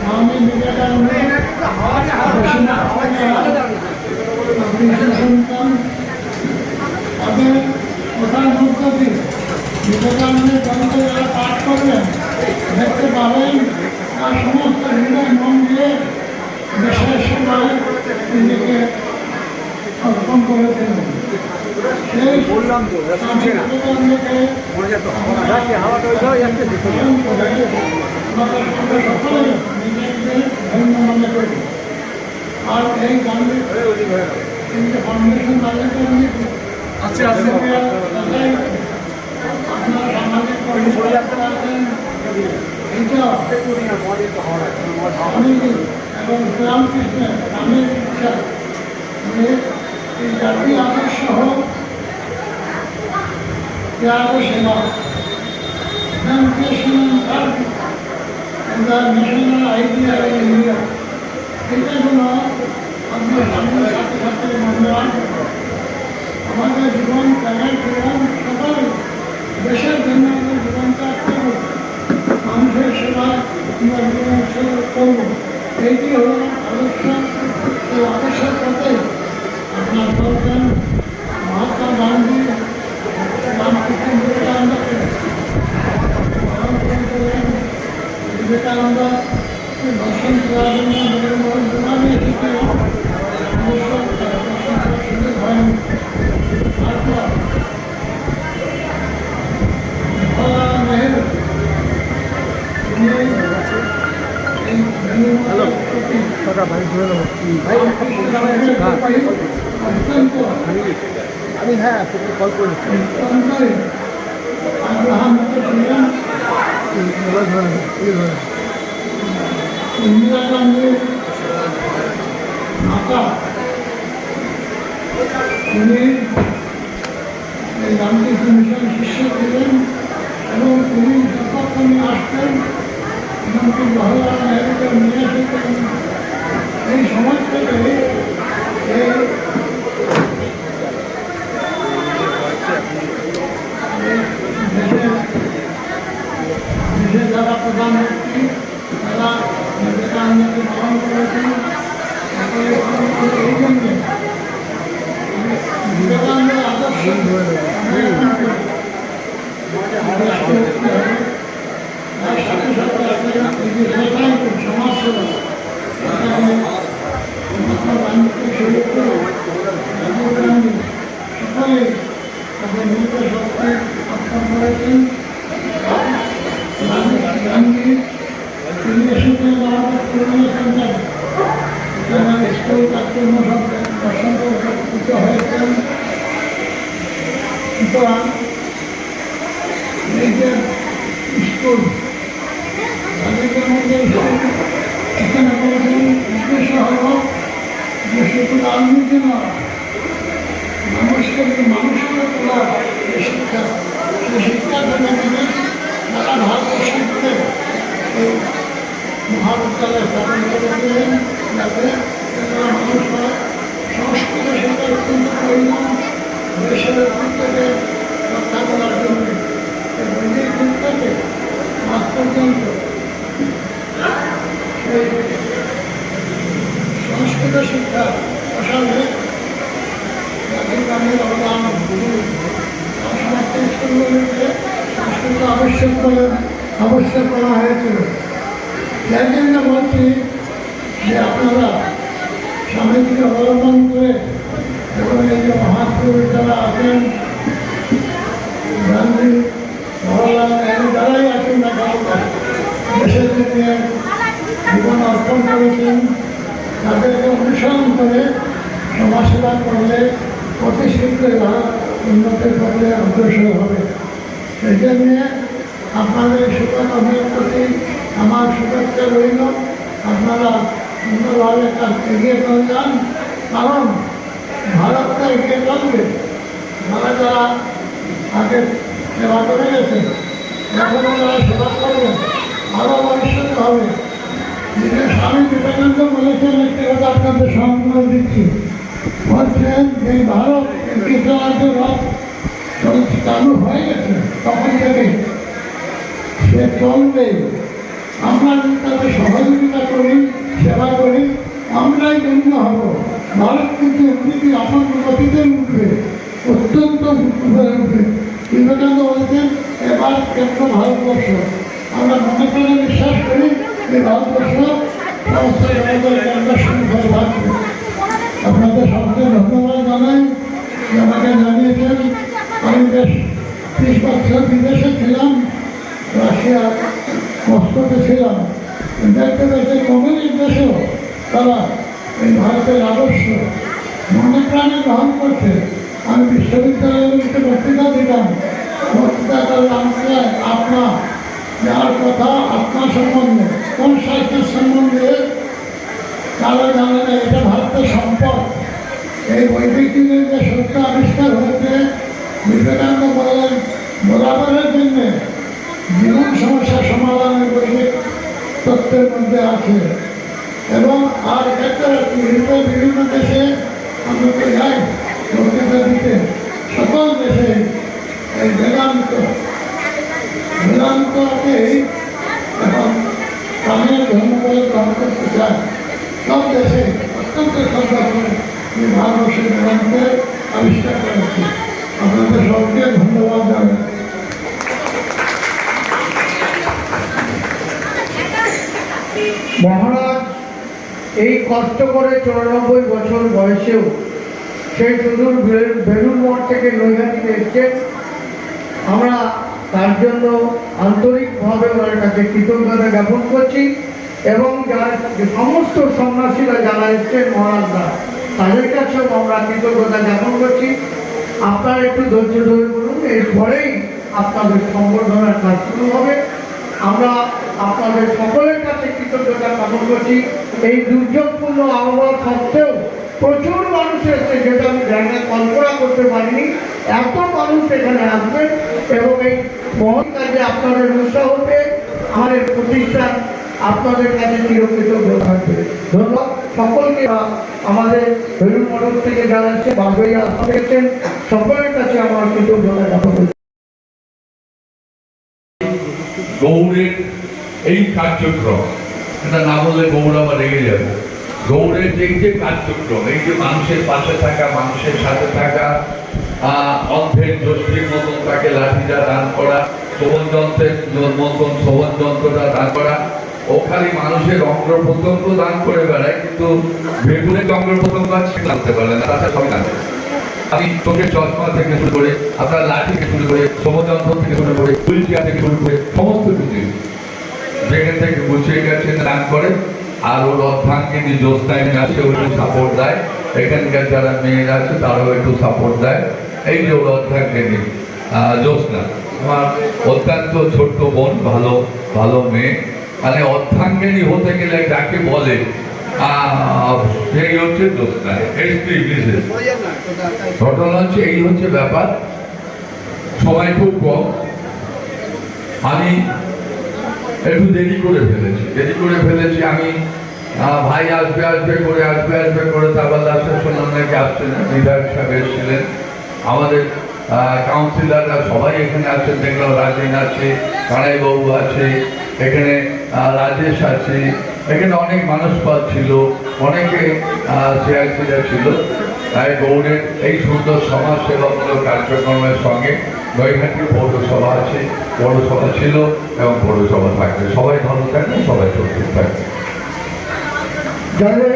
স্বামী বিবেকানন্দের তাদের কথার মধ্য দিয়ে বিবেকানন্দের গ্রন্থ যারা পাঠ করবেন দেখতে পাবেন তার সমস্ত হৃদয় মন দিয়ে দেশের সেবায় নিজেকে অর্পণ করেছেন। সেই বললাম তো শুনছে না বিবেকানন্দকে মনে যেত হাওয়াটা ওই ধরে যাচ্ছে স্মরণ করে আমাদের সঙ্গে সকলে নিজেদের ধন্য মনে করি। আর এই গান্ধী কিন্তু ফাউন্ডেশন তাদের করেনি আচ্ছা আচ্ছা আপনার সামাজিক কর্মকর্তা আছেন এইটা স্বামীজি এবং রামকৃষ্ণের স্বামীর ইচ্ছা যে এই জাতীয় আদর্শ হোক ত্যাগ সেবা মিশনাল আইডিয়া ইন্ডিয়া এটা হলো আপনার সামনের সাথে সাথে বন্ধুবান আমাদের জীবন ত্যাগের জীবন সকল দেশের জন্য আমাদের জীবন ত্যাগ করব মানুষের সেবা আমরা জীবন করব এইটি হল আদর্শ। এই আদর্শের পথে আপনার বলছেন মহাত্মা গান্ধী রামকৃষ্ণ বিবেকানন্দকে বিবেকানন্দ দর্শন করার জন্য দোকানে এসেছিল সুযোগ হয়নি। তারপর জওহরলাল নেহেরু অত্যন্ত আমি হ্যাঁ কল করি অত্যন্তই আগ্রহান্বিত ছিলেন। ইন্দিরা গান্ধীর মাতা তিনি এই রামকৃষ্ণ মিশন শিষ্য ছিলেন এবং তিনি যতক্ষণে আসতেন এমনকি জওহরলাল নেহরুকে নিয়ে এসেছেন। এই সময় থেকে এই দেশের যারা প্রধানমন্ত্রী তারা বিবেকানন্দকে পালন করেছেন। এই জন্য বিবেকানন্দের আদর্শ তার সাথে সাথে সমাজসেবা মহাত্মা গান্ধীকে শুরু করে রাজীব গান্ধী সকলে তাদের মৃত শক্তি অর্পণ করেছেন। গান্ধী তিনি এসেছেন আমাদের পুরনো সেন্টার এখানে স্কুল কাজকর্ম সব দর্শন উপকৃত হয়েছেন। সুতরাং এই যে স্কুল তাদেরকে মধ্যে এখানে বলেছেন উদ্দেশ্য হল যে শুধু রাজনীতি নয় মানুষকে তোলা যে শিক্ষা সেই শিক্ষা থেকে তিনি সারা ভারতবর্ষে এই মহাবিদ্যালয় স্থাপন করেছিলেন যাতে মানুষরা সংস্কৃত শিক্ষা অত্যন্ত প্রয়োজন দেশের ঐতিহ্যকে রক্ষা করার জন্য বৈদিক যুগ থেকে আজ পর্যন্ত সেই সংস্কৃত শিক্ষা প্রসারে রাজীব গান্ধীর অবদান সমস্ত স্কুলগুলিকে সংস্কৃত আবশ্যক করা হয়েছিল। যার জন্য বলছি যে আপনারা স্বামীজিকে অবলম্বন করে এবং এই যে মহাপুরুষ যারা আছেন গান্ধী জওহরলাল নেহরু যারাই আছেন না দেশের জন্য জীবন অর্পণ করেছেন তাদেরকে অনুসরণ করে সমাজসেবা করলে অতি শীঘ্রই ভারত উন্নতির পথে অগ্রসর হবে। সেই জন্যে আপনাদের শুভকর্মের প্রতি আমার শুভেচ্ছা রইল। আপনারা সুন্দরভাবে কাজ এগিয়ে চলে যান, কারণ ভারতটা এগিয়ে চলবে। যারা যারা আগে সেবা করে গেছে, এখনও যারা সেবা করবে, আরও ভবিষ্যতে হবে। নিজের স্বামী বিবেকানন্দ বলেছেন, একটি কথা আপনাদের সম্পূর্ণ দিচ্ছি, বলছেন এই ভারত কৃষ্ণরাজ্য রথ চালু হয়ে গেছে, তখন থেকে সে চলবে। আমরা যদি তাদের সহযোগিতা করি, সেবা করি, আমরাই গণ্য হব। ভারত কিন্তু উন্নতি আপন গতিতে উঠবে, অত্যন্ত উপরে উঠবে। বিবেকানন্দ বলছেন এবার কেন্দ্র ভারতবর্ষ। আমরা মনে প্রাণে বিশ্বাস করি যে ভারতবর্ষ সমস্ত জগতের কেন্দ্র শুরু থাকবে। আপনাদের সবকে ধন্যবাদ জানাই যে আমাকে জানিয়েছেন। আমি বেশ 30 বছর বিদেশে ছিলাম, রাশিয়া মস্কোতে ছিলাম। দেখতে দেখতে কমিউনিস্ট দেশেও তারা এই ভারতের আদর্শ মনে প্রাণে গ্রহণ করছে। আমি বিশ্ববিদ্যালয়গুলিতে বক্তৃতা দিতাম, বক্তৃতা করলে আমাকে আপনার যার কথা আপনার সম্বন্ধে, কোন স্বাস্থ্যের সম্বন্ধে তারা জানে না, এটা ভারতের সম্পদ। এই বৈদিক যুগের যে সত্য আবিষ্কার হয়েছে, বিবেকানন্দ বললেন বরাবরের জন্য জীবন সমস্যার সমাধানের বৈদিক তত্ত্বের মধ্যে আছে। এবং আর একটা ইউরোপের বিভিন্ন দেশে আমরা তো যাই বক্তৃতা দিতে, সকল দেশে এই বেদান্তকেই এবং প্রাণের ধর্ম বলে গ্রহণ করতে চায়। সব দেশে অত্যন্ত শ্রদ্ধা করে এই ভারতবর্ষের বেদান্তের আবিষ্কার করেছে। আপনাদের সবকে ধন্যবাদ জানাই। মহারাজ এই কষ্ট করে 94 বছর বয়সেও সেই সুদূর বেলুড় মঠ থেকে নৈহাটিতে এসছেন। আমরা তার জন্য আন্তরিকভাবে ওনার কাছে কৃতজ্ঞতা জ্ঞাপন করছি। এবং যারা সমস্ত সন্ন্যাসীরা যারা এসছেন মহারাজরা, তাদের কাছেও আমরা কৃতজ্ঞতা জ্ঞাপন করছি। আপনারা একটু ধৈর্য ধরে বলুন, এরপরেই আপনাদের সম্বর্ধনার কাজ শুরু হবে। আমরা আপনাদের সকলের কাছে কৃতজ্ঞতা জ্ঞাপন করছি। এই দুর্যোগপূর্ণ আবহাওয়া সত্ত্বেও প্রচুর মানুষ এসেছে, যেটা আমি জায়গা কল্পনা করতে পারিনি। এত মানুষ এখানে আসবেন এবং এই মহৎ কাজে আপনাদের উৎসাহ পেয়ে আমাদের প্রতিষ্ঠান আপনাদের কাছে চিরকৃতজ্ঞ থাকবে। ধন্যবাদ সকলকে। আমাদের বেলুড় মঠ থেকে যারা এসেছে, বাগড়িয়া এসেছেন, সকলের কাছে আমার কৃতজ্ঞতা জ্ঞাপন করছি। গৌড়ের এই কার্যক্রম, এটা না বললে গৌড় আবার রেগে যাবে। গৌড়ের এই যে কার্যক্রম, এই যে মানুষের পাশে থাকা, মানুষের সাথে থাকা, অন্ধের জ্যোষ্ঠীর মতন তাকে লাঠিটা দান করা, শোভন যন্ত্রের মতন শোভন যন্ত্রটা দান করা। ও খালি মানুষের অঙ্গ প্রত্যঙ্গ দান করে বেড়ায়, কিন্তু বেগুনের অঙ্গ প্রত্যঙ্গ জানতে পারে না, তাছাড়া সবই জানতে। আমি চোখের চশমা থেকে শুরু করে, আপনার লাঠি থেকে শুরু করে, শোভযন্ত্র থেকে শুরু করে, হুইল চেয়ার থেকে শুরু করে সমস্ত কিছু যেখান থেকে গুছিয়ে গেছেন দান করে। আর ওর অর্ধাঙ্গিনী জ্যোৎস্নায় আছে, ওই সাপোর্ট দেয়। এখানকার যারা মেয়েরা আছে তারাও একটু সাপোর্ট দেয়। এই যে ওর অর্ধাঙ্গিনী জ্যোৎস্না, আমার অত্যন্ত ছোট্ট বোন, ভালো ভালো মেয়ে। মানে অর্ধাঙ্গিনী হতে গেলে যাকে বলে সেই হচ্ছে জ্যোৎস্না, স্ত্রী বিশেষ। ঘটনা হচ্ছে এই হচ্ছে ব্যাপার। সময় খুব কম, আমি একটু দেরি করে ফেলেছি। আমি ভাই আসবে করে তারপর লাস্টে শুনলাম নাকি আসছে না। বিধায়ক সাহেব এসেছিলেন, আমাদের কাউন্সিলররা সবাই এখানে আছেন, দেখলাম রাজীন আছে, কানাইবাবু আছে, এখানে রাজেশ আছে, এখানে অনেক মানুষ ছিল, অনেকে সিআইসিরা ছিল। তাই গৌড়ের এই সুন্দর সমাজ সেবামূলক কার্যক্রমের সঙ্গে নৈহাটি পৌরসভা আছে, পৌরসভা ছিল এবং পৌরসভা থাকবে। সবাই ভালো থাকবে, সবাই সুস্থ থাকবে। যাদের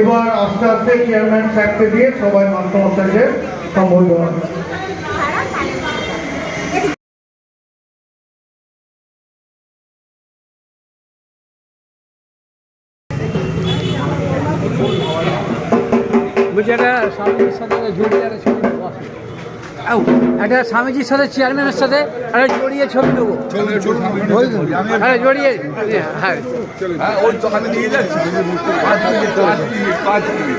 এবার আস্তে আস্তে চেয়ারম্যান সাহেবকে দিয়ে সবাই মাস্টারমশাইকে সম্বোধন। বলছি একটা সামনের সাথে ঝুঁকি একটা ছবি একটা স্বামীজির সাথে চেয়ারম্যানের সাথে একটা জড়িয়ে ছবি দেবো জড়িয়ে হ্যাঁ ওই দোকানে নিয়ে যাচ্ছি 5 মিনিট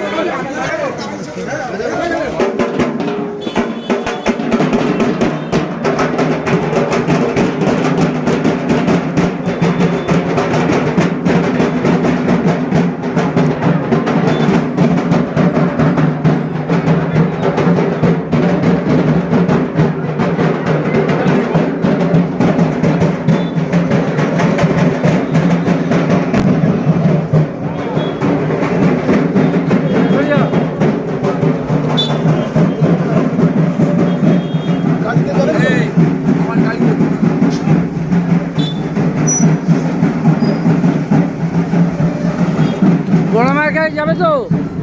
গোড়ামার কাছে যাবে তো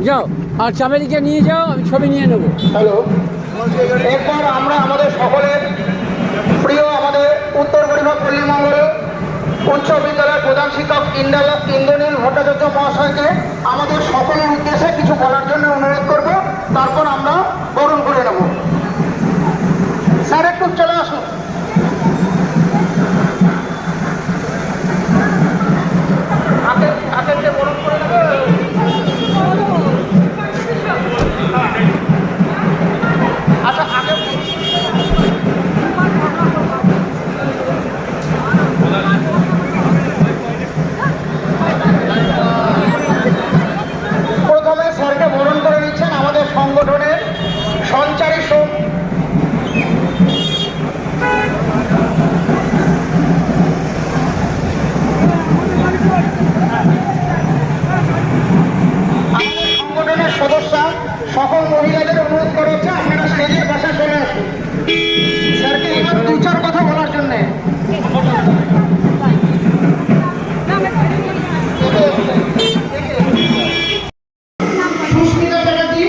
যাও, আর চামেলিকে নিয়ে যাও, আমি ছবি নিয়ে নেবো। হ্যালো, এরপর আমরা আমাদের সকলের প্রিয় আমাদের উত্তর পরিবার পল্লীমঙ্গল উচ্চ বিদ্যালয়ের প্রধান শিক্ষক ইন্দ্রনীল ভট্টাচার্য মহাশয়কে আমাদের সকলের উদ্দেশ্যে কিছু বলার জন্য অনুরোধ করব, তারপর আমরা বরণ করে নেব। স্যার একটু চলে আসুন। হাতে বরণ করে নেব। আচ্ছা, আগে প্রথমে স্যারকে বরণ করে নিচ্ছেন আমাদের সংগঠনের সঞ্চারী সংগঠনের সদস্য সকল মহিলাদের অনুরোধ করা হচ্ছে আপনারা স্টেজের পাশে চলে আসুন স্যারকে এবার 2-4 কথা বলার জন্য। সুস্মিতা চ্যাটার্জি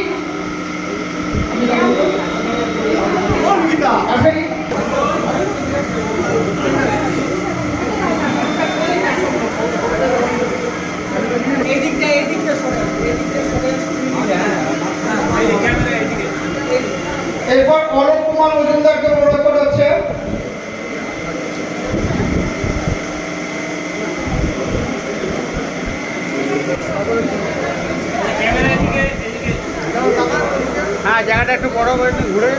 আসেন। এরপর অলোক কুমার মজুমদারকে অনুরোধ করা হচ্ছে। হ্যাঁ, জায়গাটা একটু বড় করে ঘুরে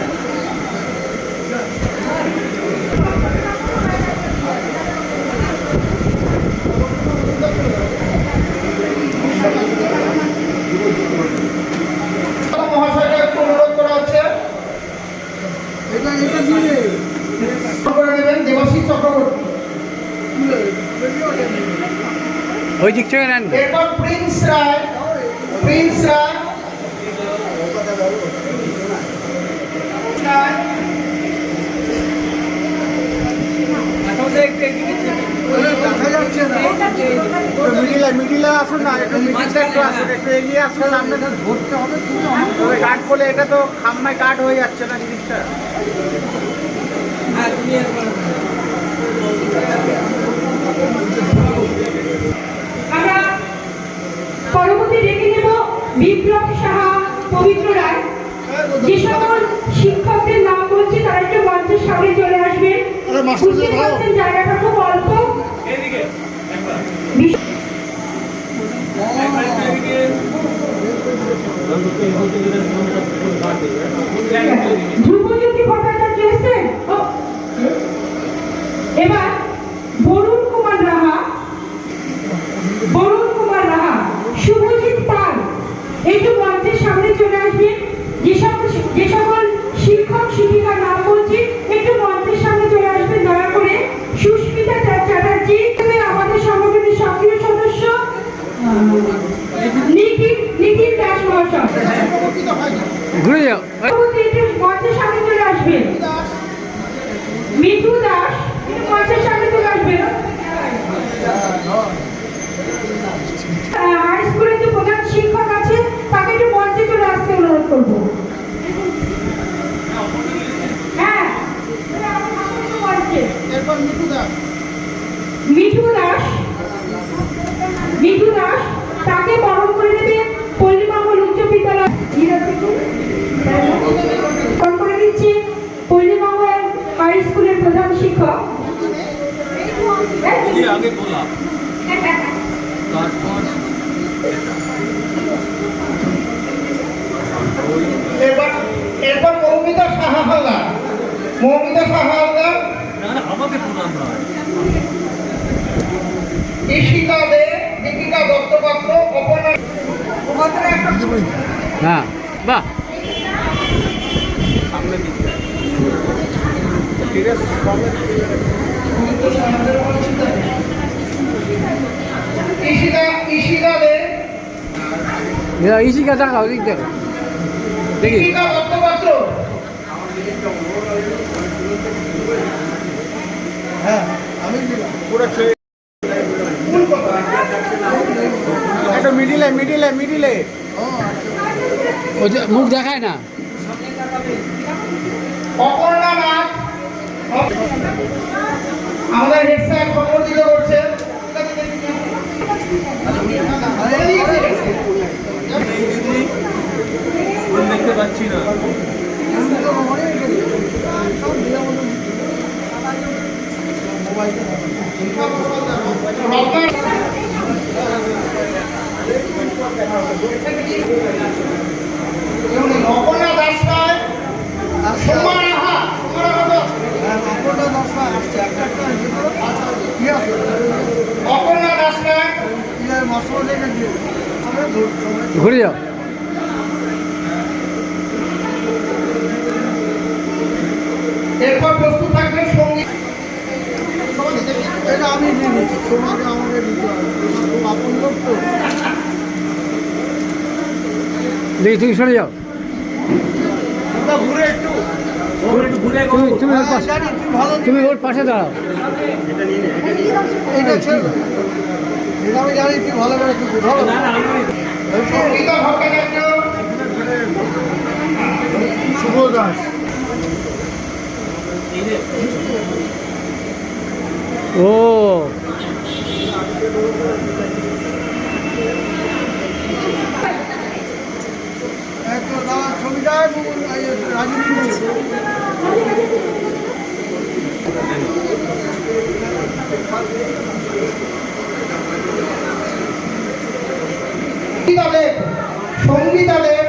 মহাশয়কে একটু অনুরোধ করা হচ্ছে করে নেবেন দেবাশিস চক্রবর্তী। ওই দিক থেকে নেন। এরপর প্রিন্স রায় দেখা যাচ্ছে না, মিডিলে আসুন না, একটু মিডিলটা একটু আসুন, একটু এগিয়ে আসুন, সামনে ধরতে হবে। তবে কাট করলে এটা তো খাম্মায় কাট হয়ে যাচ্ছে না জিনিসটা। আমরা পরবর্তী ডেকে নেব বিপ্লব সাহা, পবিত্র রায়। যে সকল শিক্ষকদের নাম বলছি তারা একটু মঞ্চের সামনে চলে আসবেন। বুঝতে পারছেন জায়গাটা খুব অল্প। ধ্রুবজ্যোতি ভট্টাচার্য এসেছেন। এবার বরুণ কুমার রাহা, শুভজিৎ পাল একটু মঞ্চের সামনে চলে আসবেন। যে সকল শিক্ষক শিক্ষিকার নাম বলছি একটু মঞ্চের সামনে চলে আসবেন দয়া করে। সুস্মিতা চ্যাটার্জি আমাদের সংগঠনের সক্রিয় সদস্য, নিতিন দাস মহাশয় ঘুরে যাও। একটু মঞ্চের সামনে চলে আসবেন। মিঠু দাস মঞ্চের সামনে চলে আসবেন। হাই স্কুলের যে প্রধান শিক্ষক আছে তাকে একটু মঞ্চে চলে আসতে অনুরোধ করবো। হ্যাঁ, মিঠু দাস তাকে বরণ করে নেবে পল্লীমঙ্গল উচ্চ বিদ্যালয় করে দিচ্ছে ঈশিতা দে, দীপিকা দত্তপাত্র, অপর্ণা হ্যাঁ বাহ ঈশিতা দে, ইসিকা দেখাও দিক দেখো দেখি দীপিকা দত্তপাত্র, একটু মিডিলে মুখ দেখায় না অপর্ণা নাথ, আমাদের হেড স্যার সম্বর্ধিত করছেন। দেখতে পাচ্ছি না অপর্ণা দাস রায়, সোমা রাহা, অপর্ণা দাস রায়, ঘুরে যাও এরপর প্রস্তুত থাকবে সঙ্গীত। এটা আমি নিয়ে নিচ্ছি, তোমাকে আমাকে দিতে হবে, খুব আপন লোক তো। দেখি তুমি সরে যাও ঘুরে একটু তুমি ওর পাশে তুমি ওর পাশে দাঁড়াও এটা ছেড়ে এটা আমি জানি তুই ভালো করে তুই ধরো সঙ্গীতা ভট্টাচার্য, শুভ দাস ও একটা দাঁড়া ছবিটা রাজনীতি সঙ্গীতা দেব, সঙ্গীতা দেব,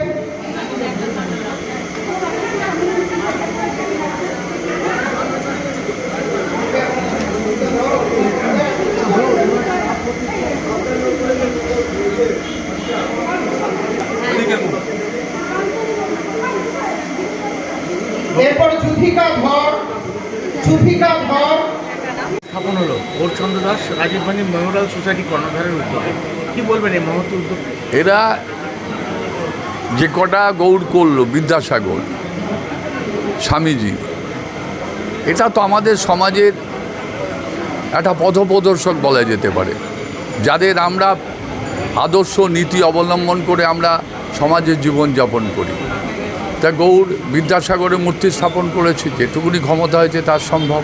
এরপর যুথিকা ধর, যুথিকা ধর, স্থাপন হলো গৌরচন্দ্র দাস রাজীব গান্ধী মেমোরিয়াল সোসাইটি কর্ণধারের উদ্যোগে কি বলবেন এই মহৎ উদ্যোগ এরা যে কটা গৌড় করলো, বিদ্যাসাগর, স্বামীজি, এটা তো আমাদের সমাজের একটা পথপ্রদর্শক বলা যেতে পারে, যাদের আমরা আদর্শ নীতি অবলম্বন করে আমরা সমাজের জীবনযাপন করি। তা গৌড় বিদ্যাসাগরের মূর্তি স্থাপন করেছে, যেটুকুনি ক্ষমতা হয়েছে তার সম্ভব।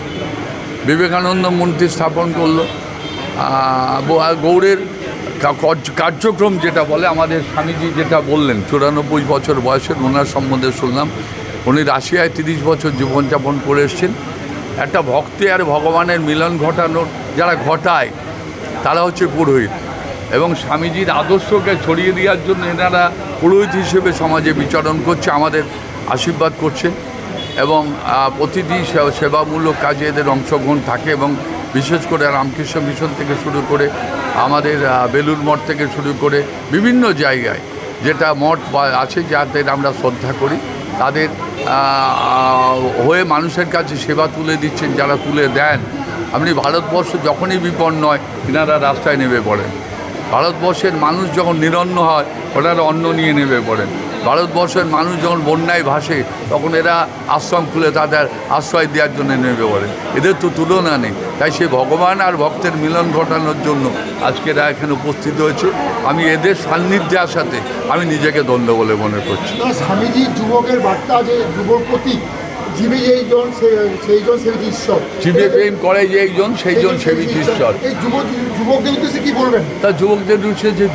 বিবেকানন্দ মূর্তি স্থাপন করলো। গৌড়ের কার্যক্রম যেটা বলে, আমাদের স্বামীজি যেটা বললেন, 94 বছর বয়সের, ওনার সম্বন্ধে শুনলাম উনি রাশিয়ায় 30 বছর জীবনযাপন করে এসছেন। একটা ভক্তি আর ভগবানের মিলন ঘটানোর যারা ঘটায় তারা হচ্ছে পুরোহিত, এবং স্বামীজির আদর্শকে ছড়িয়ে দেওয়ার জন্য এনারা পুরোহিত হিসেবে সমাজে বিচরণ করছে, আমাদের আশীর্বাদ করছে, এবং প্রতিটি সেবামূলক কাজে এদের অংশগ্রহণ থাকে। এবং বিশেষ করে রামকৃষ্ণ মিশন থেকে শুরু করে আমাদের বেলুর মঠ থেকে শুরু করে বিভিন্ন জায়গায় যেটা মঠ আছে যাদের আমরা শ্রদ্ধা করি, তাদের হয়ে মানুষের কাছে সেবা তুলে দিচ্ছেন, যারা তুলে দেন। আপনি ভারতবর্ষ যখনই বিপন্ন হয় এনারা রাস্তায় নেমে পড়েন। ভারতবর্ষের মানুষ যখন নিরন্ন হয় ওনারা অন্ন নিয়ে নেমে পড়েন। ভারতবর্ষের মানুষ যখন বন্যায় ভাসে তখন এরা আশ্রম খুলে তাদের আশ্রয় দেওয়ার জন্য নেমে পড়েন। এদের তো তুলনা নেই। তাই সেই ভগবান আর ভক্তের মিলন ঘটানোর জন্য আজকে এরা এখানে উপস্থিত হয়েছে। আমি এদের সান্নিধ্যে আসাতে আমি নিজেকে ধন্য বলে মনে করছি। স্বামীজি যুবকের বার্তা, যে যুবক প্রতি জীবে যেইজন সেইজন সেবিত ঈশ্বর, জীবে প্রেম করে যে একজন সেইজন সেবিত ঈশ্বর। এই যুবকদের উদ্দেশ্যে কি বলবেন? তা যুবকদের উদ্দেশ্যে যে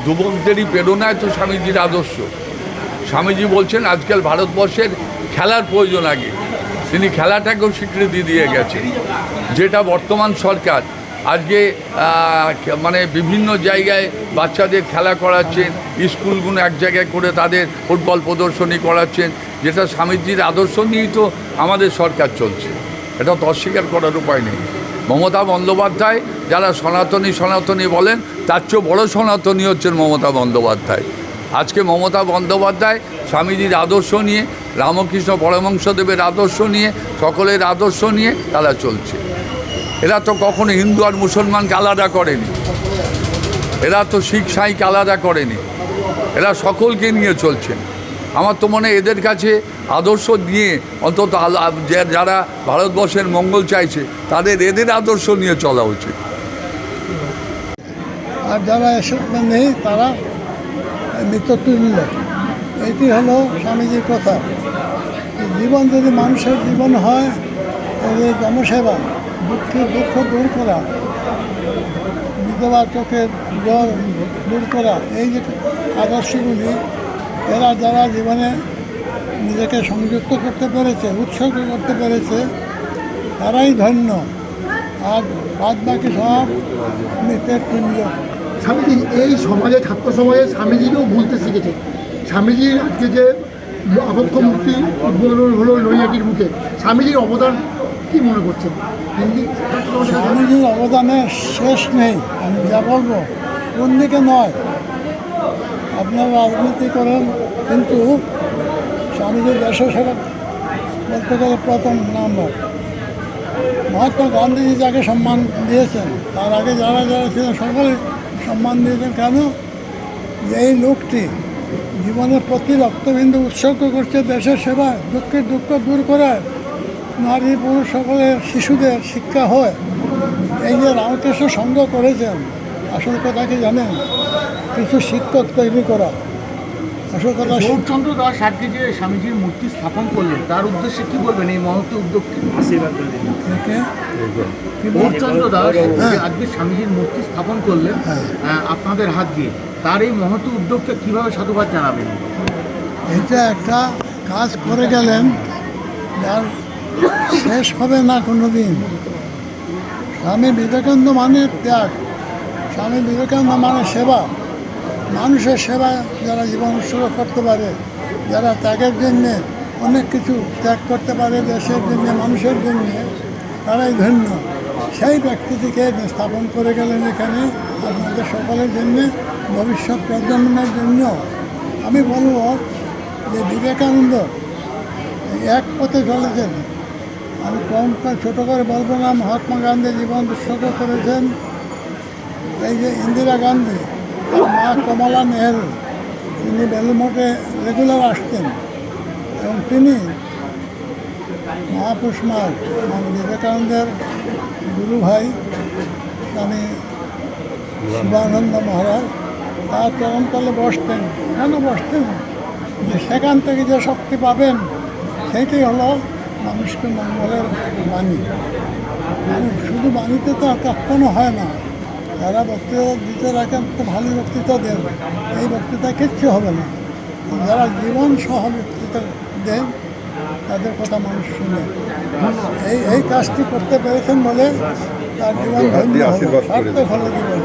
যুবকদেরই প্রেরণায় তো স্বামীজির আদর্শ। স্বামীজি বলছেন আজকাল ভারতবর্ষের খেলার প্রয়োজন আগে, তিনি খেলাটাকেও স্বীকৃতি দিয়ে গেছেন, যেটা বর্তমান সরকার আজকে মানে বিভিন্ন জায়গায় বাচ্চাদের খেলা করাচ্ছেন, স্কুলগুলো এক জায়গায় করে তাদের ফুটবল প্রদর্শনী করাচ্ছেন, যেটা স্বামীজির আদর্শ নিয়েই তো আমাদের সরকার চলছে। এটা তো অস্বীকার করার উপায় নেই। মমতা বন্দ্যোপাধ্যায় যারা সনাতনী বলেন, তার চেয়েও বড় সনাতনী হচ্ছেন মমতা বন্দ্যোপাধ্যায়। আজকে মমতা বন্দ্যোপাধ্যায় স্বামীজির আদর্শ নিয়ে, রামকৃষ্ণ পরমহংসদেবের আদর্শ নিয়ে, সকলের আদর্শ নিয়ে তারা চলছে। এরা তো কখনো হিন্দু আর মুসলমানকে আলাদা করেনি, এরা তো শিখ সাঁইকে আলাদা করেনি, এরা সকলকে নিয়ে চলছেন। আমার তো মনে হয় এদের কাছে আদর্শ নিয়ে অন্তত যারা ভারতবর্ষের মঙ্গল চাইছে তাদের এদের আদর্শ নিয়ে চলা উচিত। আর যারা এসব নেই তারা মৃত্যুতুল্য। এটি হলো স্বামীজির কথা। জীবন যদি মানুষের জীবন হয় তাহলে জনসেবা, দুঃখ দূর করা, বিধবা চোখের জল দূর করা, এই যে আদর্শগুলি এরা যারা জীবনে নিজেকে সংযুক্ত করতে পেরেছে, উৎসর্গ করতে পেরেছে, তারাই ধন্য। আর বাদ বাকি সব মৃতের তুল্য। স্বামীজি এই সমাজে, ছাত্র সমাজে স্বামীজিকেও ভুলতে শিখেছে। স্বামীজির আজকে যে আবক্ষ মূর্তি উদ্বোধন হলো নৈয়াটির মুখে, স্বামীজির অবদান কী মনে করছেন? স্বামীজির অবদানের শেষ নেই। আমি যা বলবো কোন দিকে নয়, আপনারা রাজনীতি করেন, কিন্তু স্বামীজির দেশসেবা বলতে গেলে প্রথম নাম্বার। মহাত্মা গান্ধীজি যাকে সম্মান দিয়েছেন, তার আগে যারা ছিলেন সকলে সম্মান দিয়েছেন। কেন? এই লোকটি জীবনের প্রতি রক্তবিন্দু উৎসর্গ করছে দেশের সেবায়, দুঃখের দুঃখ দূর করায়, নারী পুরুষ সকলের শিশুদের শিক্ষা হয়। এই যে রামকৃষ্ণ সংঘ করেছেন, আসল কথা কি জানেন? কিছু শিক্ষক তৈরি করা। আসল কথা গৌরচন্দ্র দাস আজকে যে স্বামীজির মূর্তি স্থাপন করলেন, তার উদ্দেশ্যে কি বলবেন? এই মহৎ উদ্যোগকে গৌরচন্দ্র দাস আজকে স্বামীজির মূর্তি স্থাপন করলেন আপনাদের হাত দিয়ে, তার এই মহৎ উদ্যোগকে কিভাবে সাধুবাদ জানাবেন? এটা একটা কাজ করে গেলেন যার শেষ হবে না কোনো দিন। স্বামী বিবেকানন্দ মানে ত্যাগ, স্বামী বিবেকানন্দ মানে সেবা। মানুষের সেবা যারা জীবন উৎসর্গ করতে পারে, যারা ত্যাগের জন্যে অনেক কিছু ত্যাগ করতে পারে দেশের জন্যে, মানুষের জন্যে, তারাই ধন্য। সেই ব্যক্তিটিকে স্থাপন করে গেলেন এখানে আপনাদের সকলের জন্যে, ভবিষ্যৎ প্রজন্মের জন্য। আমি বলব যে বিবেকানন্দ এক পথে চলেছেন। আমি ছোটো করে বলবো না, মহাত্মা গান্ধী জীবন উৎসর্গ করেছেন। এই যে ইন্দিরা গান্ধী, মা কমলা নেহেরু, তিনি বেলুমঠে রেগুলার আসতেন এবং তিনি মহাপুরুষ মানে বিবেকানন্দের গুরু ভাই স্বামী শিবানন্দ মহারাজ তার চরণতলে বসতেন। কেন বসতেন? যে সেখান থেকে যে শক্তি পাবেন সেইটাই হলো মানুষকে মঙ্গলের বাণী। মানুষ শুধু বাণীতে তো কখনো হয় না। যারা বক্তৃতা দিতে রাখেন তো ভালো বক্তৃতা দেন, এই বক্তৃতা কিচ্ছু হবে না। যারা জীবন সহ বক্তৃতা দেন তাদের কথা মানুষ শুনে। এই কাজটি করতে পেরেছেন বলে তার জীবন ধন্য হলো, সার্থক হলো জীবন।